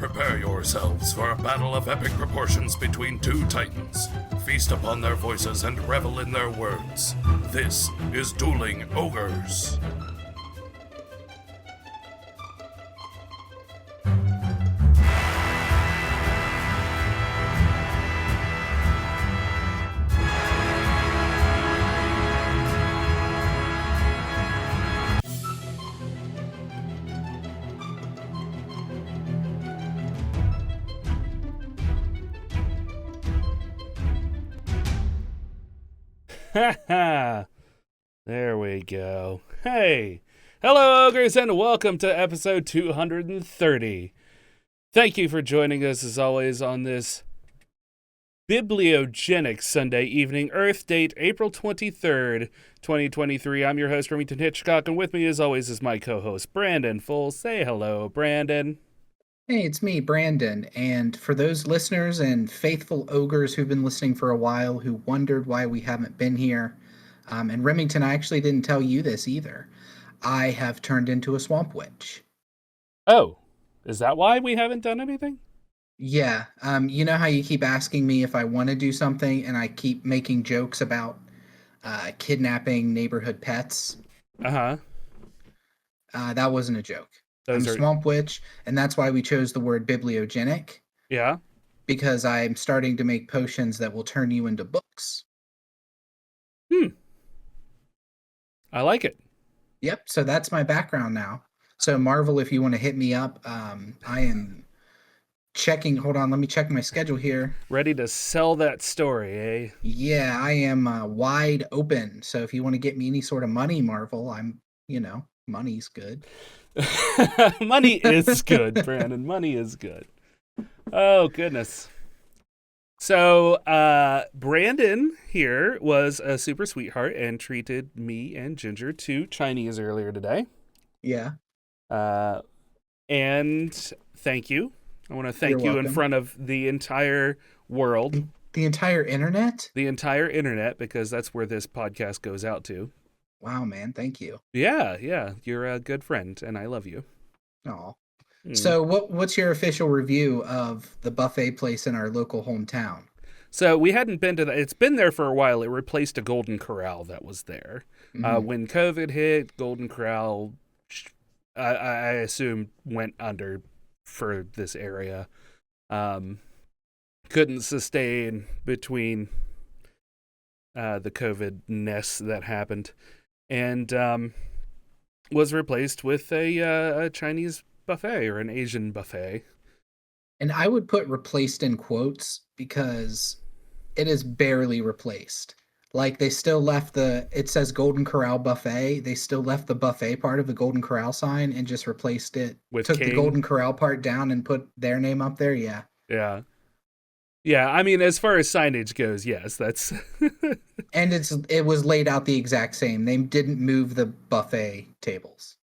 Prepare yourselves for a battle of epic proportions between two titans. Feast upon their voices and revel in their words. This is Dueling Ogres. There we go. Hey, hello ogres and welcome to episode 230. Thank you for joining us as always on this bibliogenic Sunday evening, Earth date April 23rd, 2023. I'm your host Remington Hitchcock, and with me as always is my co-host Brandon Full. Say hello, Brandon. Hey, it's me, Brandon, and for those listeners and faithful ogres who've been listening for a while who wondered why we haven't been here, and Remington, I actually didn't tell you this either. I have turned into a swamp witch. Oh, is that why we haven't done anything? Yeah, you know how you keep asking me if I want to do something, and I keep making jokes about kidnapping neighborhood pets? Uh-huh. That wasn't a joke. I'm Those a are... swamp witch, and that's why we chose the word bibliogenic. Yeah? Because I'm starting to make potions that will turn you into books. I like it. Yep, so that's my background now. So Marvel, if you want to hit me up, I am checking. Hold on, let me check my schedule here. Ready to sell that story, eh? Yeah, I am wide open. So if you want to get me any sort of money, Marvel, money's good. Money is good, Brandon. Money is good. Oh, goodness. So, Brandon here was a super sweetheart and treated me and Ginger to Chinese earlier today. Yeah. And thank you. I want to thank You're you in welcome. front of the entire world. The entire internet? The entire internet, because that's where this podcast goes out to. Wow, man, thank you. Yeah. You're a good friend, and I love you. Oh. So what's your official review of the buffet place in our local hometown? So we hadn't been to that. It's been there for a while. It replaced a Golden Corral that was there. Mhm. When COVID hit, Golden Corral, I assume, went under for this area. Couldn't sustain between the COVID-ness that happened. And was replaced with a Chinese buffet or an Asian buffet. And I would put replaced in quotes because it is barely replaced. Like they still left it says Golden Corral Buffet. They still left the buffet part of the Golden Corral sign and just replaced it. With the King? Golden Corral part down and put their name up there. Yeah. Yeah, I mean, as far as signage goes, yes, that's... And it was laid out the exact same. They didn't move the buffet tables.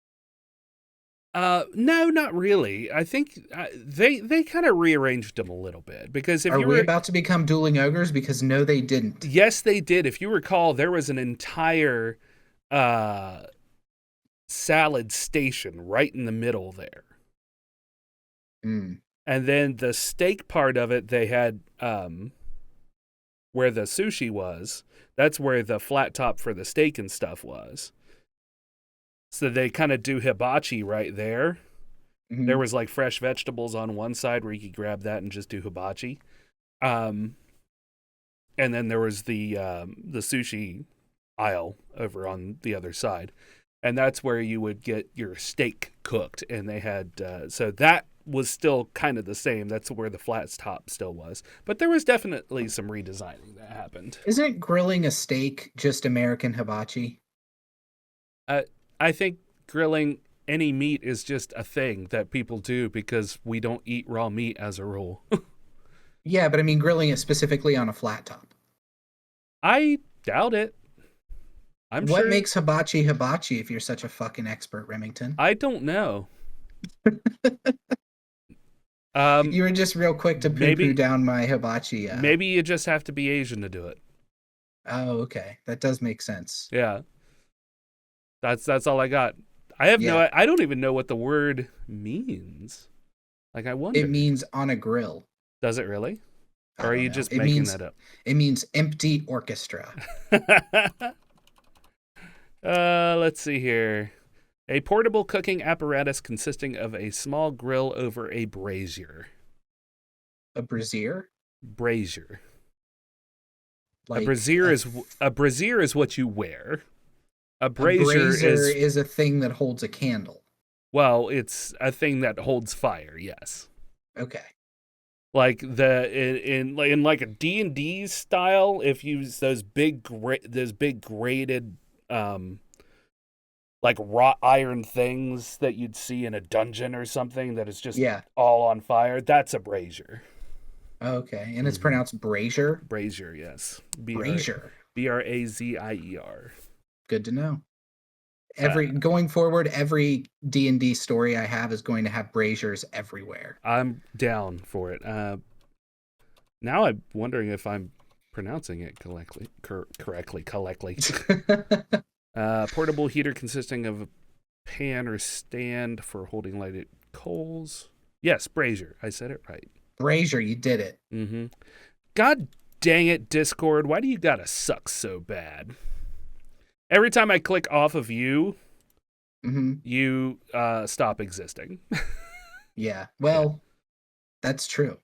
No, not really. I think they kind of rearranged them a little bit because Are we about to become Dueling Ogres? Because no, they didn't. Yes, they did. If you recall, there was an entire salad station right in the middle there. And then the steak part of it, they had where the sushi was. That's where the flat top for the steak and stuff was. So they kind of do hibachi right there. Mm-hmm. There was like fresh vegetables on one side where you could grab that and just do hibachi. And then there was the sushi aisle over on the other side. And that's where you would get your steak cooked. And they had, so that was still kind of the same. That's where the flat top still was. But there was definitely some redesigning that happened. Isn't grilling a steak just American hibachi? I think grilling any meat is just a thing that people do because we don't eat raw meat as a rule. Yeah, but I mean grilling it specifically on a flat top. I doubt it. What makes hibachi hibachi if you're such a fucking expert, Remington? I don't know. You were just real quick to poo-poo down my hibachi. Maybe you just have to be Asian to do it. Oh, okay. That does make sense. Yeah. That's all I got. I have I don't even know what the word means. Like, I wonder. It means on a grill. Does it really? I Or are don't you know. just It making means that up? it means empty orchestra. Let's see here. A portable cooking apparatus consisting of a small grill over a brazier. A brazier? Brazier. Like A brazier is what you wear. A a brazier brazier is, is a thing that holds a candle. well, it's a thing that holds fire. Yes. Okay. Like in like a D&D style, if you use those big grated like wrought iron things that you'd see in a dungeon or something that is just Yeah. all on fire, that's a brazier. Okay. And it's pronounced brazier? Brazier, yes. Brazier. Brazier. Good to know. Going forward, every D&D story I have is going to have braziers everywhere. I'm down for it. Now I'm wondering if I'm pronouncing it correctly. Portable heater consisting of a pan or stand for holding lighted coals. Yes, brazier. I said it right. Brazier, you did it. Mm-hmm. God dang it, Discord. Why do you gotta suck so bad? Every time I click off of you, you stop existing. Yeah. Well, that's true.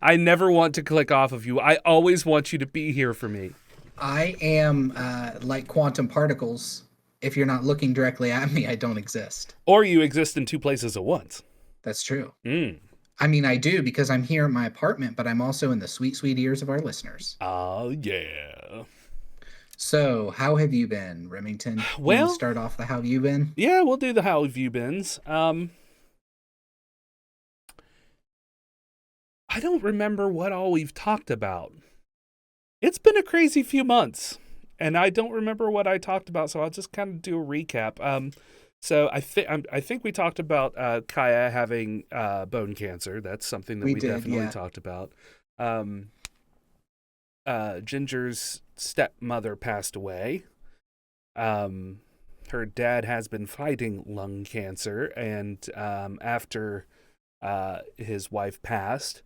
I never want to click off of you. I always want you to be here for me. I am like quantum particles. If you're not looking directly at me, I don't exist. Or you exist in two places at once. That's true. Mm. I mean, I do because I'm here in my apartment, but I'm also in the sweet, sweet ears of our listeners. Oh, yeah. So, how have you been, Remington? Well, start off the how have you been? Yeah, we'll do the how have you beens. I don't remember what all we've talked about. It's been a crazy few months, and I don't remember what I talked about, so I'll just kind of do a recap. So I think we talked about Kaya having bone cancer. That's something that we definitely talked about. Ginger's stepmother passed away. Her dad has been fighting lung cancer, and after his wife passed,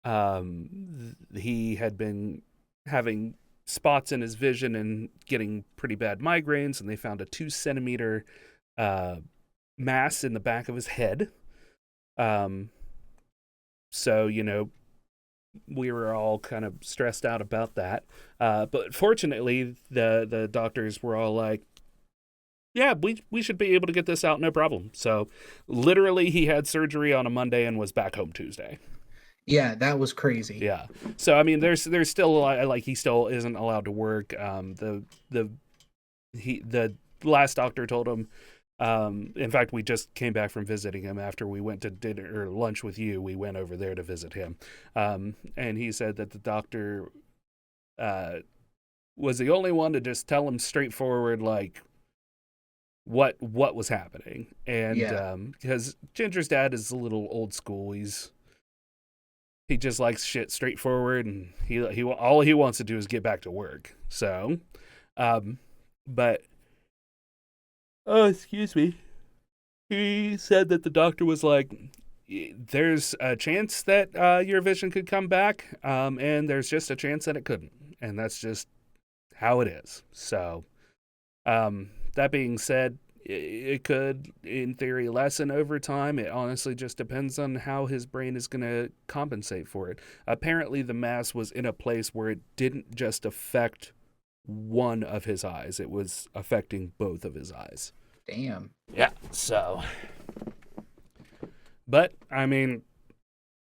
he had been having spots in his vision and getting pretty bad migraines, and they found a 2-centimeter mass in the back of his head. So, we were all kind of stressed out about that. But fortunately, the doctors were all like, yeah, we should be able to get this out, no problem. So literally he had surgery on a Monday and was back home Tuesday. Yeah, that was crazy. Yeah. So, I mean, there's still like he still isn't allowed to work. The last doctor told him, in fact, we just came back from visiting him after we went to dinner or lunch with you. We went over there to visit him. And he said that the doctor was the only one to just tell him straightforward, like, what was happening. And because Ginger's dad is a little old school. He just likes shit straightforward, and he all he wants to do is get back to work. So, but excuse me. He said that the doctor was like, there's a chance that your vision could come back, and there's just a chance that it couldn't, and that's just how it is. So, that being said, it could, in theory, lessen over time. It honestly just depends on how his brain is going to compensate for it. Apparently, the mass was in a place where it didn't just affect one of his eyes. It was affecting both of his eyes. Damn. Yeah, so. But, I mean,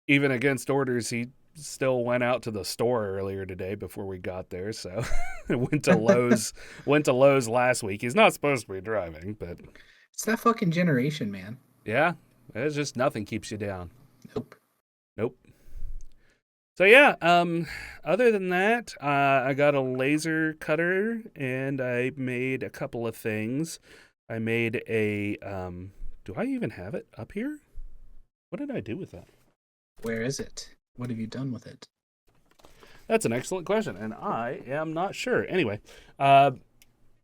even against orders, he still went out to the store earlier today before we got there, so went to Lowe's last week. He's not supposed to be driving, but it's that fucking generation, man. Yeah, it's just nothing keeps you down. Nope. So yeah, other than that, I got a laser cutter and I made a couple of things. I made a do I even have it up here? What did I do with that? Where is it? What have you done with it? That's an excellent question, and I am not sure. Anyway, I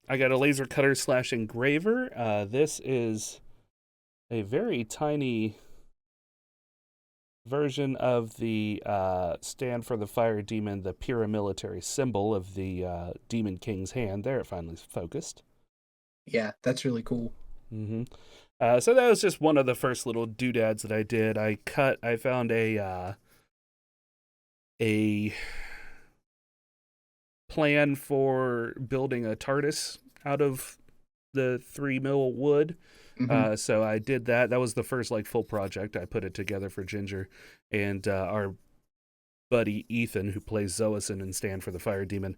got a laser cutter / engraver. This is a very tiny version of the stand for the fire demon, the paramilitary symbol of the demon king's hand. There, it finally focused. Yeah, that's really cool. Mm-hmm. So that was just one of the first little doodads that I did. I found a plan for building a TARDIS out of the 3 mil wood. So I did that. That was the first like full project. I put it together for Ginger, and our buddy Ethan, who plays Zoason and Stand for the Fire Demon.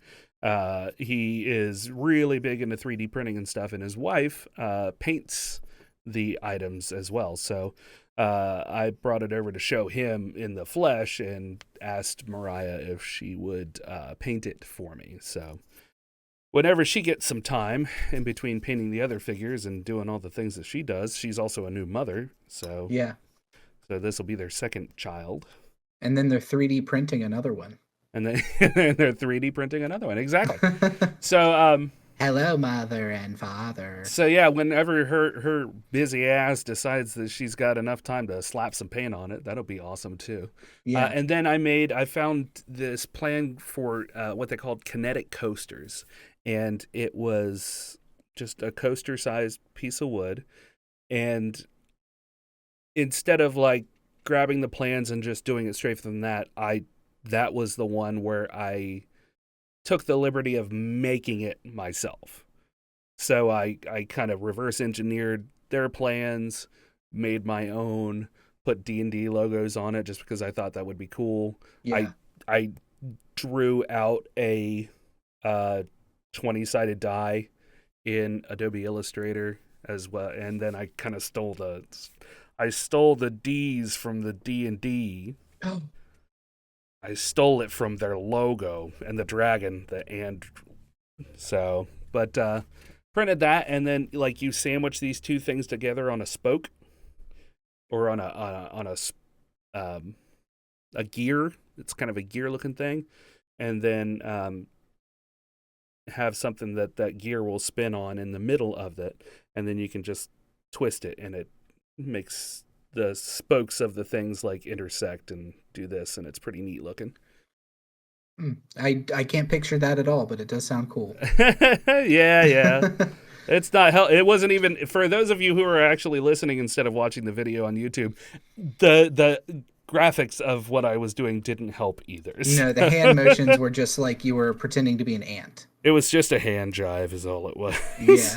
He is really big into 3D printing and stuff, and his wife paints the items as well. So I brought it over to show him in the flesh and asked Mariah if she would paint it for me. So whenever she gets some time in between painting the other figures and doing all the things that she does, she's also a new mother. So yeah. So this will be their second child. And then they're 3D printing another one. And then they're 3D printing another one. Exactly. So hello, mother and father. So yeah, whenever her busy ass decides that she's got enough time to slap some paint on it, that'll be awesome too. Yeah. And then I found this plan for what they called kinetic coasters, and it was just a coaster-sized piece of wood, and instead of like grabbing the plans and just doing it straight from that was the one where I took the liberty of making it myself. So I kind of reverse engineered their plans, made my own, put D&D logos on it just because I thought that would be cool. Yeah. I drew out a 20-sided die in Adobe Illustrator as well, and then I kind of stole the D's from the D&D. Oh. I stole it from their logo and the dragon, printed that, and then like you sandwich these two things together on a spoke or on a gear. It's kind of a gear looking thing, and then have something that gear will spin on in the middle of it, and then you can just twist it, and it makes the spokes of the things like intersect and do this, and it's pretty neat looking. I can't picture that at all, but it does sound cool. yeah. It's not it wasn't even, for those of you who are actually listening instead of watching the video on YouTube, the graphics of what I was doing didn't help either. No, the hand motions were just like you were pretending to be an ant. It was just a hand jive is all it was. Yeah.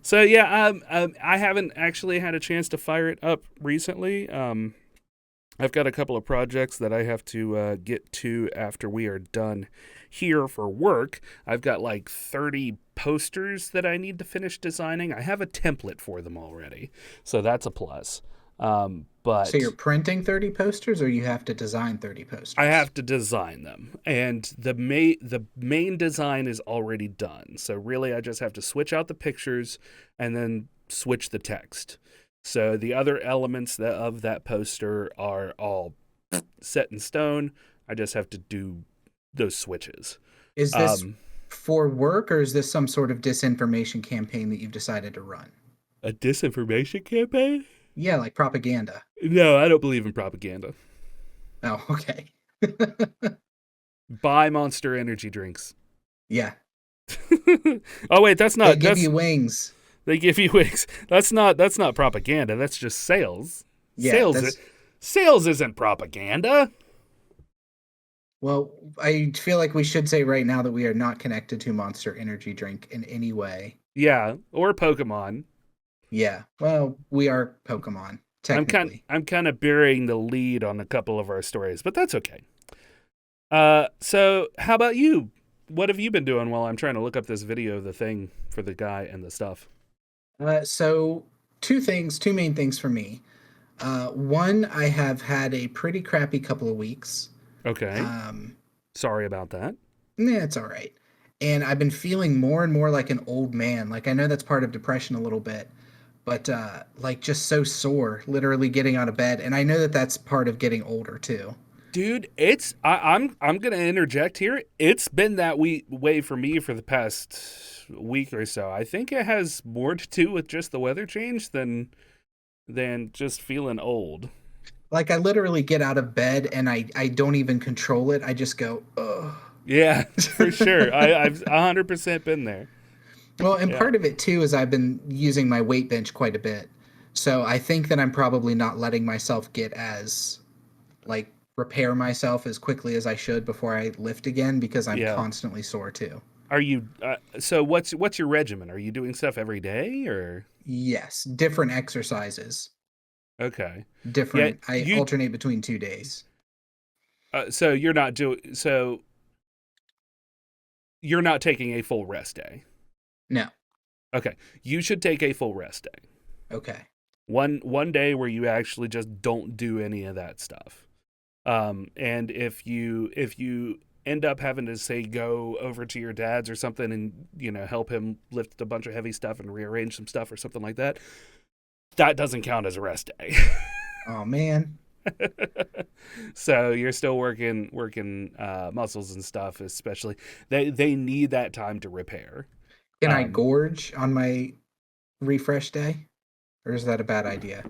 So yeah, I haven't actually had a chance to fire it up recently. I've got a couple of projects that I have to get to after we are done here for work. I've got like 30 posters that I need to finish designing. I have a template for them already, so that's a plus. But so you're printing 30 posters, or you have to design 30 posters? I have to design them, and the main design is already done. So really, I just have to switch out the pictures and then switch the text. So the other elements of that poster are all set in stone. I just have to do those switches. Is this for work, or is this some sort of disinformation campaign that you've decided to run? A disinformation campaign? Yeah, like propaganda. No, I don't believe in propaganda. Oh, okay. Buy Monster energy drinks. Yeah. Oh wait, that's not. They give you wings. They give you wings. That's not propaganda. That's just sales. Yeah, sales isn't propaganda. Well, I feel like we should say right now that we are not connected to Monster Energy Drink in any way. Yeah, or Pokemon. Yeah, well, we are Pokemon, technically. I'm kind of burying the lead on a couple of our stories, but that's okay. So how about you? What have you been doing while I'm trying to look up this video of the thing for the guy and the stuff? So two main things for me. One, I have had a pretty crappy couple of weeks. Okay. Sorry about that. Nah, it's all right. And I've been feeling more and more like an old man. Like, I know that's part of depression a little bit, but like just so sore, literally getting out of bed. And I know that that's part of getting older too. Dude, I'm gonna interject here. It's been that way for me for the past week or so. I think it has more to do with just the weather change than than just feeling old. Like I literally get out of bed and I don't even control it. I just go, ugh. Yeah, for sure. I've 100% been there. Well, and Yeah. part of it too is I've been using my weight bench quite a bit. So I think that I'm probably not letting myself get as like repair myself as quickly as I should before I lift again because I'm Yeah. constantly sore too. Are you so what's your regimen? Are you doing stuff every day or Yes, different exercises. okay. Yeah, I you alternate between 2 days. so you're not taking a full rest day. No. Okay. You should take a full rest day. Okay. One day where you actually just don't do any of that stuff. And if you end up having to say go over to your dad's or something and help him lift a bunch of heavy stuff and rearrange some stuff or something like that, that doesn't count as a rest day. Oh man. So you're still working muscles and stuff, especially they need that time to repair. Can I gorge on my refresh day? Or is that a bad idea?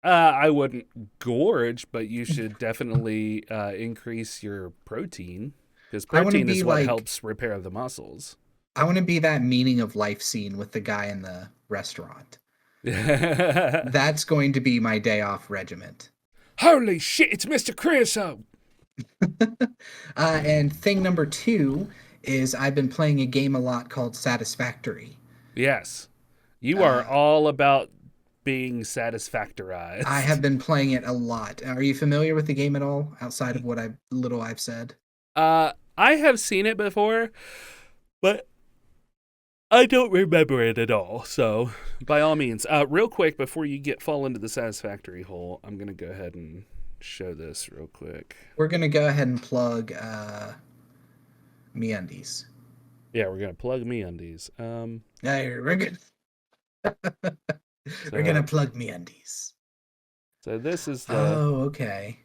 I wouldn't gorge, but you should definitely increase your protein because protein is what helps repair the muscles. I want to be that meaning of life scene with the guy in the restaurant. That's going to be my day off regiment. Holy shit, it's Mr. Creosote! And thing number 2 is I've been playing a game a lot called Satisfactory. Yes. You are all about being satisfactorized. I have been playing it a lot. Are you familiar with the game at all outside of what I've said? I have seen it before, but I don't remember it at all. So, by all means, real quick before you fall into the satisfactory hole, I'm gonna go ahead and show this real quick. We're gonna go ahead and plug MeUndies. Yeah, we're gonna plug MeUndies. We're gonna plug MeUndies. So this is the. Oh, okay.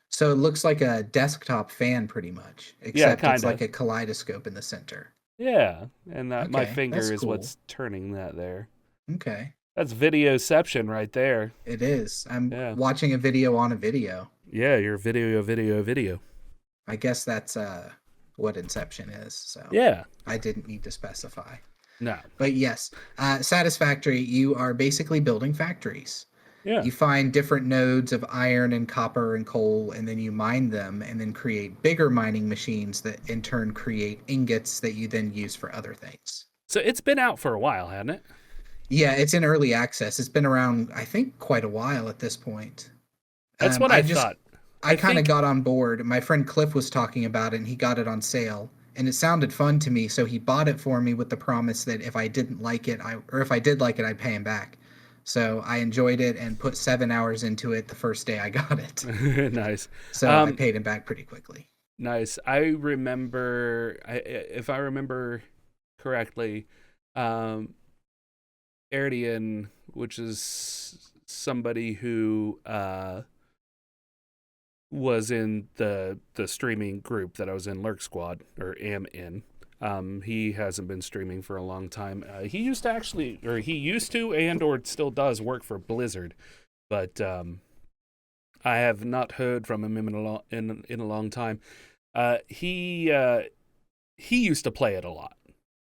So it looks like a desktop fan, pretty much, except it's like a kaleidoscope in the center. Yeah, and my finger is cool. what's turning that there. Okay. That's videoception right there. It is. I'm watching a video on a video. Yeah, you're video. I guess that's what Inception is. So yeah, I didn't need to specify. No. But yes, Satisfactory, you are basically building factories. Yeah. You find different nodes of iron and copper and coal, and then you mine them and then create bigger mining machines that in turn create ingots that you then use for other things. So it's been out for a while, hasn't it? Yeah, it's in early access. It's been around, I think, quite a while at this point. That's what I thought. I kind of got on board. My friend Cliff was talking about it, and he got it on sale. And it sounded fun to me, so he bought it for me with the promise that if I didn't like it, if I did like it, I'd pay him back. So I enjoyed it and put 7 hours into it the first day I got it. Nice. So I paid him back pretty quickly. Nice. I remember, if I remember correctly, Erdian, which is somebody who was in the streaming group that I was in, Lurk Squad, or am in. He hasn't been streaming for a long time. He used to and or still does work for Blizzard, but I have not heard from him in a long time. He used to play it a lot.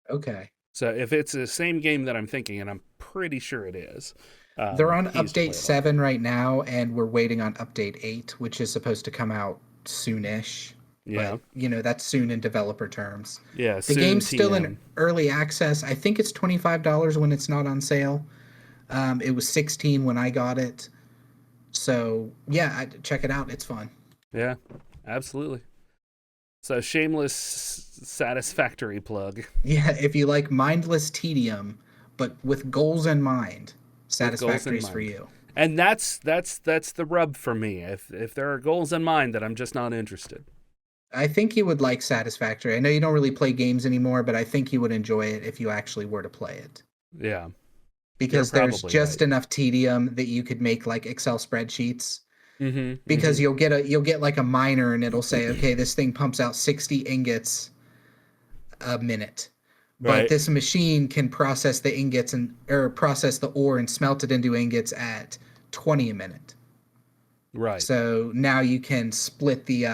Okay. So if it's the same game that I'm thinking, and I'm pretty sure it is. They're on update 7 right now, and we're waiting on update 8, which is supposed to come out soonish. Yeah. But, that's soon in developer terms. Yeah, the game's still in early access. I think it's $25 when it's not on sale. It was $16 when I got it. So, yeah, check it out. It's fun. Yeah, absolutely. So, shameless, satisfactory plug. Yeah, if you like mindless tedium, but with goals in mind, Satisfactory is for you. And that's the rub for me. If there are goals in mind, that I'm just not interested. I think you would like Satisfactory. I know you don't really play games anymore, but I think you would enjoy it if you actually were to play it. Yeah. Because there's just enough tedium that you could make like Excel spreadsheets. Mm-hmm, because you'll get like a miner and it'll say, okay, this thing pumps out 60 ingots a minute. but Right. this machine can process the ingots or process the ore and smelt it into ingots at 20 a minute. Right. So now you can split the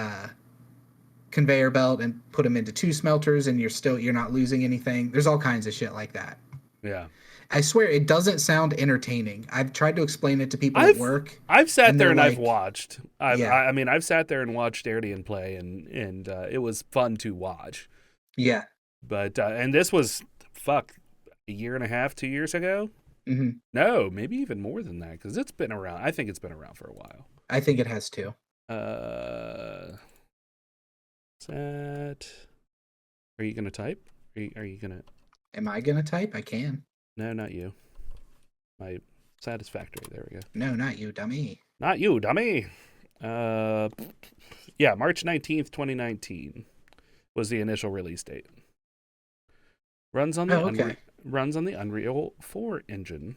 conveyor belt and put them into 2 smelters, and you're not losing anything. There's all kinds of shit like that. Yeah. I swear it doesn't sound entertaining. I've tried to explain it to people at I've work. I've sat and there they're and I've like, watched. yeah, I mean, I've sat there and watched Ardian play, and it was fun to watch. yeah. But and this was a year and a half, 2 years ago. Hmm. No, maybe even more than that, because it's been around. I think it's been around for a while. I think it has too. Sat. Are you gonna type? Are you gonna? Am I gonna type? I can. No, not you. My satisfactory. There we go. No, not you, dummy. Not you, dummy. Yeah, March 19th, 2019 was the initial release date. Runs on the runs on the Unreal 4 engine.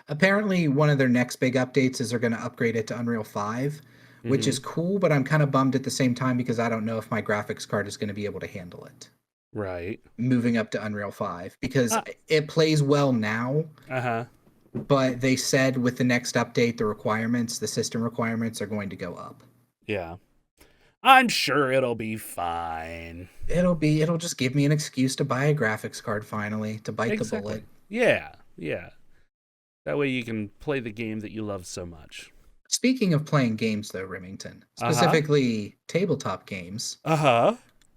Apparently, one of their next big updates is they're going to upgrade it to Unreal 5, which is cool, but I'm kind of bummed at the same time because I don't know if my graphics card is going to be able to handle it. Right. Moving up to Unreal 5 because it plays well now. Uh-huh. But they said with the next update, the system requirements are going to go up. Yeah. I'm sure it'll be fine. It'll just give me an excuse to buy a graphics card finally, to bite the bullet. Yeah. That way you can play the game that you love so much. Speaking of playing games, though, Remington, specifically tabletop games.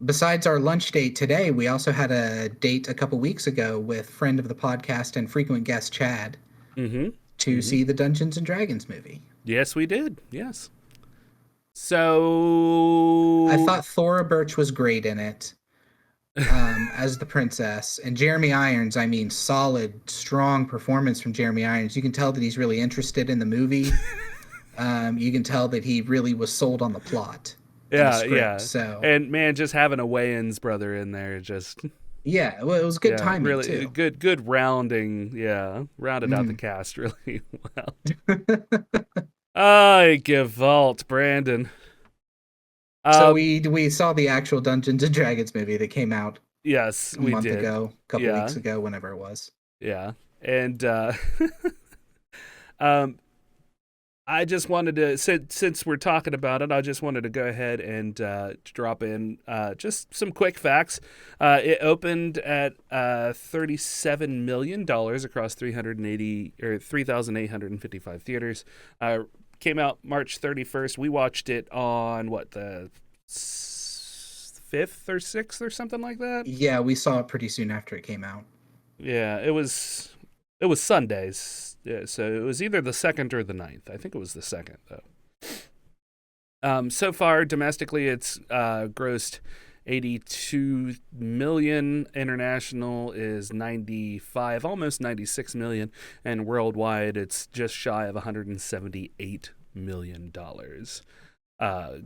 Besides our lunch date today, we also had a date a couple weeks ago with friend of the podcast and frequent guest Chad to see the Dungeons and Dragons movie. Yes, we did. Yes. So I thought Thora Birch was great in it as the princess, and Jeremy Irons. I mean, solid, strong performance from Jeremy Irons. You can tell that he's really interested in the movie. You can tell that he really was sold on the plot. Yeah. So, and man, just having a Wayans brother in there, just yeah, well, it was good timing really too. good rounding. Yeah, rounded out the cast really well. I Gewalt, Brandon. So we saw the actual Dungeons and Dragons movie that came out. Yes, a month ago, a couple weeks ago, whenever it was. Yeah, and I just wanted to, since we're talking about it, I just wanted to go ahead and drop in just some quick facts. It opened at $37 million across 3,855 theaters. Came out March 31st. We watched it on the 5th or 6th or something like that. Yeah, we saw it pretty soon after it came out. Yeah, it was Sundays. Yeah, so it was either the 2nd or the 9th. I think it was the 2nd though. So far domestically, it's grossed 82 million. International is 95, almost 96 million, and worldwide it's just shy of 178 million dollars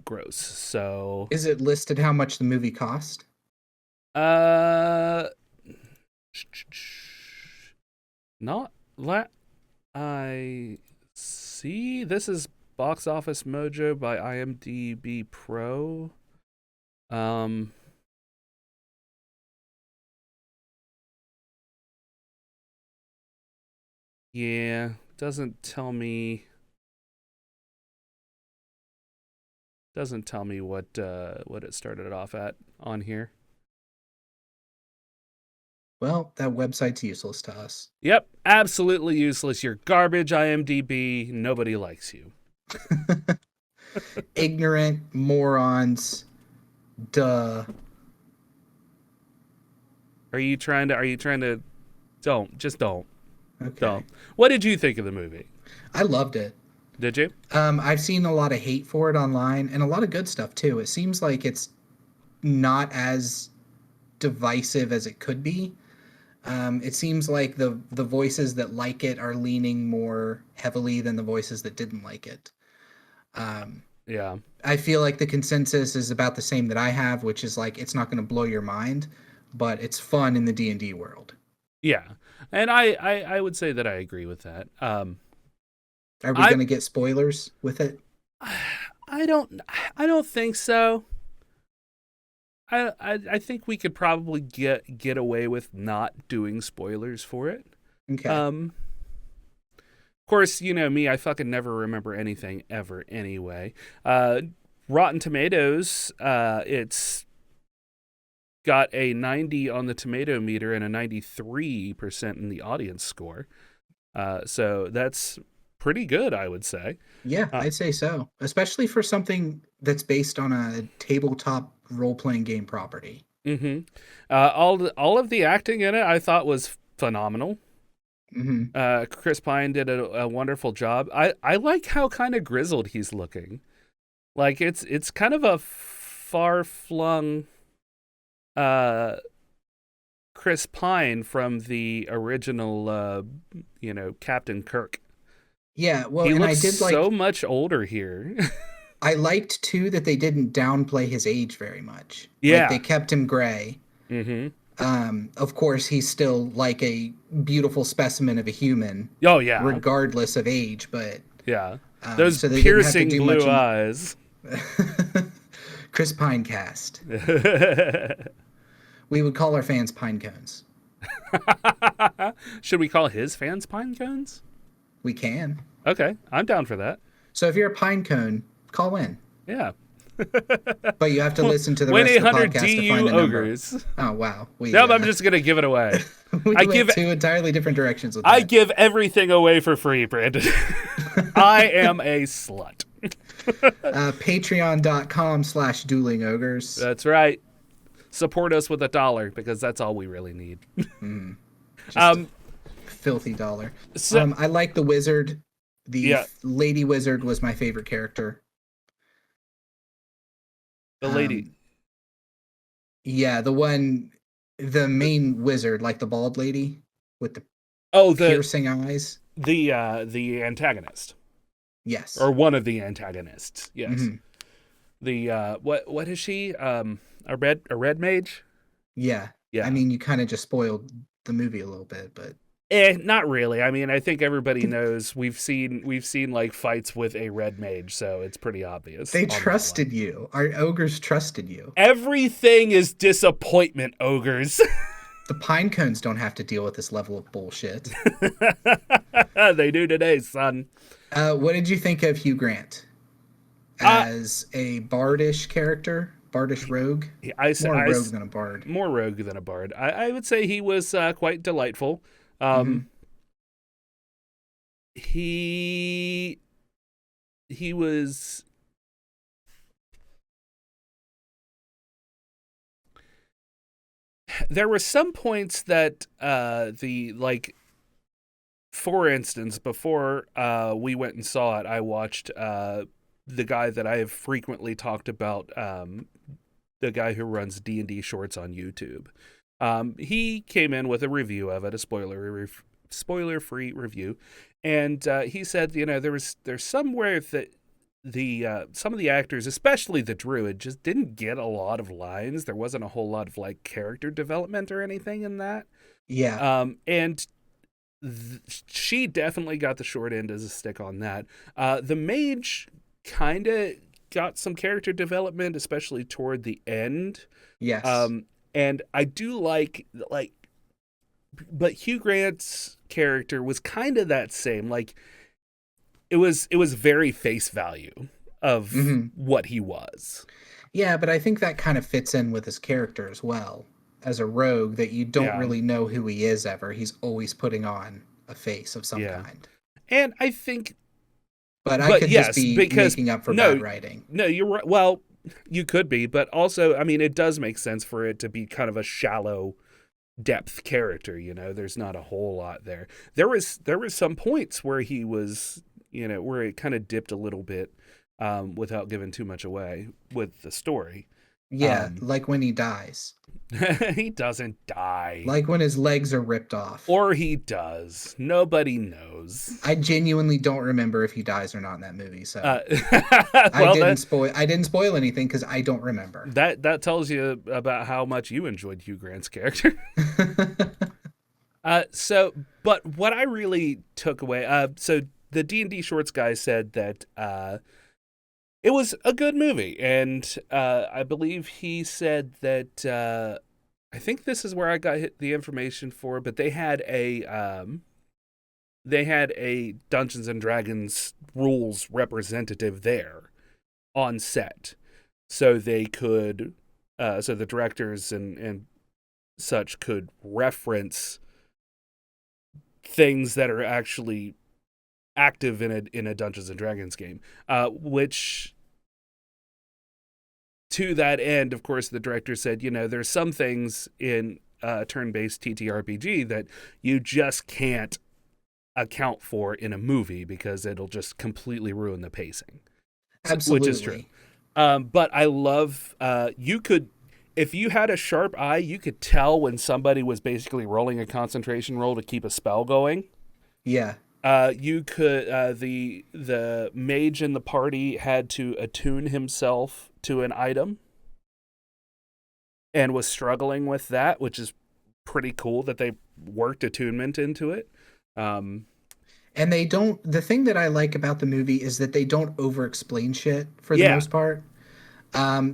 gross. So is it listed how much the movie cost? Not that I see. This is Box Office Mojo by IMDb Pro. Yeah, doesn't tell me what it started off at on here. Well, that website's useless to us. Yep, absolutely useless. You're garbage, IMDb. Nobody likes you. Ignorant morons. Duh. Are you trying to don't. Okay. Don't. What did you think of the movie? I loved it. Did you? I've seen a lot of hate for it online and a lot of good stuff too. It seems like it's not as divisive as it could be. It seems like the voices that like it are leaning more heavily than the voices that didn't like it. Yeah. I feel like the consensus is about the same that I have, which is like it's not going to blow your mind, but it's fun in the D&D world. Yeah, and I would say that I agree with that. Are we going to get spoilers with it? I don't think so. I think we could probably get away with not doing spoilers for it. Okay. Of course, you know me, I fucking never remember anything ever anyway. Rotten Tomatoes, it's got a 90 on the tomato meter and a 93% in the audience score. So that's pretty good, I would say. Yeah, I'd say so. Especially for something that's based on a tabletop role-playing game property. Mm-hmm. All of the acting in it I thought was phenomenal. Mm-hmm. Chris Pine did a wonderful job. I like how kind of grizzled he's looking. Like it's kind of a far-flung Chris Pine from the original Captain Kirk. Yeah, well, He and I looks did like so much older here. I liked too that they didn't downplay his age very much. Yeah. Like they kept him gray. Mm-hmm. Of course, he's still like a beautiful specimen of a human. Oh yeah. Regardless of age, but yeah, those so they piercing didn't have to do blue much eyes. Chris Pinecast. We would call our fans pine cones. Should we call his fans pine cones? We can. Okay, I'm down for that. So if you're a pine cone, call in. Yeah. But you have to listen to the rest of the podcast to find the number. DU-OGRES. Oh, wow. I'm just going to give it away. I give two entirely different directions with that. I give everything away for free, Brandon. I am a slut. Patreon.com/Dueling Ogres. That's right. Support us with $1 because that's all we really need. Filthy dollar. So, I like the wizard. The lady wizard was my favorite character. The lady. Yeah, the main wizard, like the bald lady with the piercing eyes. The antagonist. Yes. Or one of the antagonists. Yes. Mm-hmm. The what is she? A red mage? Yeah. Yeah. I mean, you kind of just spoiled the movie a little bit, but not really. I mean, I think everybody knows we've seen like fights with a red mage, so it's pretty obvious. They trusted you. Our ogres trusted you. Everything is disappointment, ogres. The pine cones don't have to deal with this level of bullshit. They do today, son. What did you think of Hugh Grant as a bardish character? Bardish rogue? More rogue than a bard. More rogue than a bard. I would say he was quite delightful. He was... There were some points that for instance, before we went and saw it, I watched the guy that I have frequently talked about, the guy who runs D&D shorts on YouTube. He came in with a review of it, a spoiler-free review, and he said, there's somewhere that some of the actors, especially the druid, just didn't get a lot of lines. There wasn't a whole lot of character development or anything in that. Yeah. And she definitely got the short end as a stick on that. The mage kind of got some character development, especially toward the end. Yes. And I do but Hugh Grant's character was kind of that same. It was very face value of what he was. Yeah, but I think that kind of fits in with his character as well. As a rogue, that you don't really know who he is ever. He's always putting on a face of some kind. And I think... But I could just be making up for bad writing. No, you're right. Well, you could be, but also, I mean, it does make sense for it to be kind of a shallow depth character, There's not a whole lot there. There was some points where he was, where it kind of dipped a little bit without giving too much away with the story. Yeah, like when he dies. He doesn't die. Like when his legs are ripped off. Or he does. Nobody knows. I genuinely don't remember if he dies or not in that movie. So well, I didn't spoil anything because I don't remember. That tells you about how much you enjoyed Hugh Grant's character. But what I really took away, so the D&D Shorts guy said that It was a good movie, and I believe he said that I think this is where I got the information for, but they had a Dungeons and Dragons rules representative there on set, so they could, so the directors and such could reference things that are actually active in a Dungeons and Dragons game, which to that end, of course, the director said, there's some things in turn-based TTRPG that you just can't account for in a movie because it'll just completely ruin the pacing. Absolutely. Which is true. But I love, if you had a sharp eye, you could tell when somebody was basically rolling a concentration roll to keep a spell going. Yeah. You could, the mage in the party had to attune himself to an item and was struggling with that, which is pretty cool that they worked attunement into it. And the thing that I like about the movie is that they don't over-explain shit for the most part.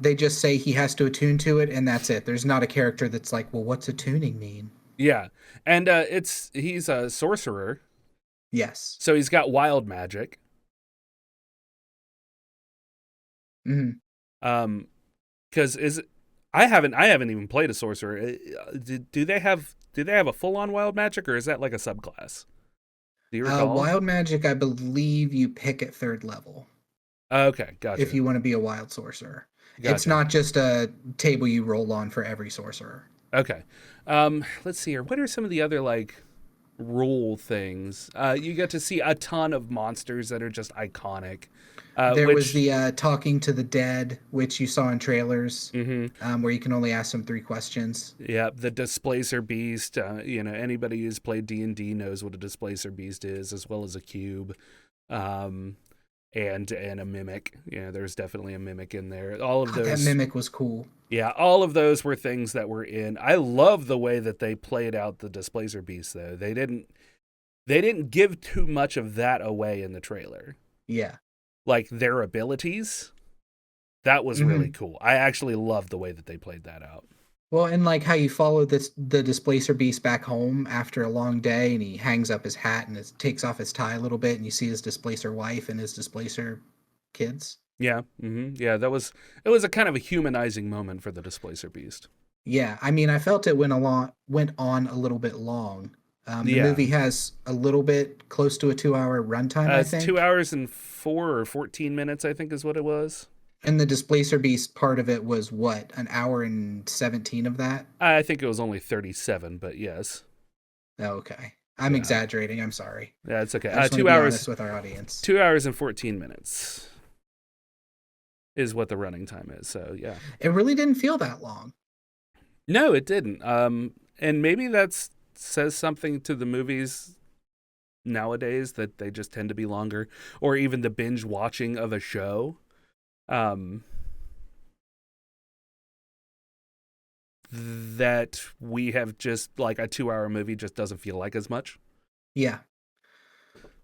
They just say he has to attune to it, and that's it. There's not a character that's like, well, what's attuning mean? Yeah. And he's a sorcerer. Yes. So he's got wild magic. Mm-hmm. Because I haven't even played a sorcerer. Do they have a full-on wild magic, or is that like a subclass? Do you recall? Wild magic, I believe you pick at 3rd level. Okay, gotcha. If you want to be a wild sorcerer. Gotcha. It's not just a table you roll on for every sorcerer. Okay. Let's see here. What are some of the other, rule things? You get to see a ton of monsters that are just iconic. There was the talking to the dead, which you saw in trailers, where you can only ask them 3 questions. Yeah, the displacer beast. Anybody who's played D&D knows what a displacer beast is, as well as a cube, and a mimic. Yeah, there's definitely a mimic in there. All of those. That mimic was cool. Yeah, all of those were things that were in. I love the way that they played out the displacer beast, though. They didn't give too much of that away in the trailer. Yeah. Like their abilities, that was really cool. I actually loved the way that they played that out. Well, and like how you follow the displacer beast back home after a long day, and he hangs up his hat and takes off his tie a little bit, and you see his displacer wife and his displacer kids. Yeah, yeah, it was a kind of a humanizing moment for the displacer beast. Yeah, I mean, I felt it went on a little bit long. The movie has a little bit close to a 2-hour runtime, I think. 2 hours and 4 or 14 minutes, I think is what it was. And the Displacer Beast part of it was what, an hour and 17 of that? I think it was only 37, but yes. Oh, okay. I'm exaggerating. I'm sorry. Yeah, it's okay. I just 2 hours honest with our audience. 2 hours and 14 minutes is what the running time is. So yeah, it really didn't feel that long. No, it didn't. And maybe that says something to the movies nowadays, that they just tend to be longer, or even the binge watching of a show. That we have just like a 2-hour movie just doesn't feel like as much. Yeah.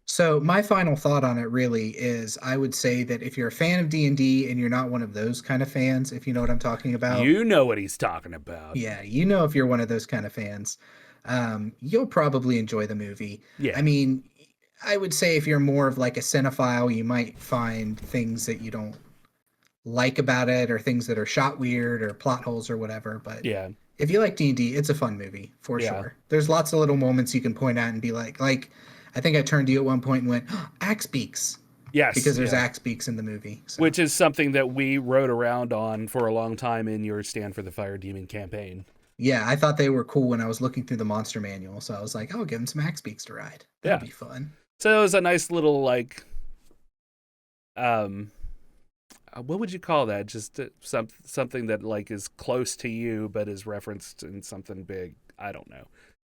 So my final thought on it really is, I would say that if you're a fan of D&D and you're not one of those kind of fans, if you know what I'm talking about. You know what he's talking about. Yeah, if you're one of those kind of fans, you'll probably enjoy the movie. Yeah. I mean, I would say if you're more of like a cinephile, you might find things that you don't like about it, or things that are shot weird or plot holes or whatever. But yeah, if you like D&D, it's a fun movie for sure. There's lots of little moments you can point at and be like I think I turned to you at one point and went, oh, axe beaks. Yes. Because there's axe beaks in the movie. So. Which is something that we rode around on for a long time in your Stand for the Fire Demon campaign. Yeah, I thought they were cool when I was looking through the monster manual. So I was like, I'll give them some axe beaks to ride. That'll be fun. So it was a nice little, like, what would you call that? Just something that, like, is close to you but is referenced in something big. I don't know.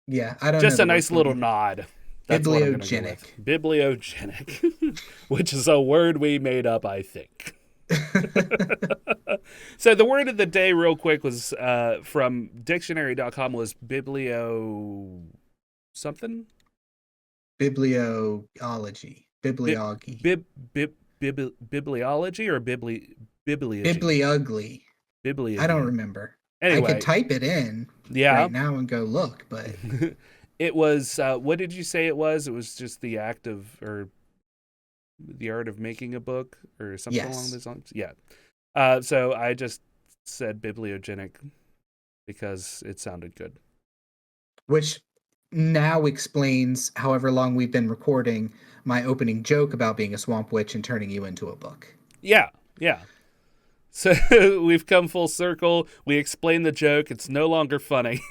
Yeah, I don't know. Just a nice little nod. That's bibliogenic. Bibliogenic, which is a word we made up, I think. So the word of the day, real quick, was from dictionary.com, was biblio something? Bibliology. Bibliogy. bibliology or bibliology? Bibliugly. I don't remember. Anyway, I could type it in right now and go look, but it was. What did you say it was? It was just the act of, or the art of making a book, or something along those lines. Yeah. So I just said bibliogenic because it sounded good. Which now explains, however long we've been recording, my opening joke about being a swamp witch and turning you into a book. Yeah. So we've come full circle. We explained the joke. It's no longer funny.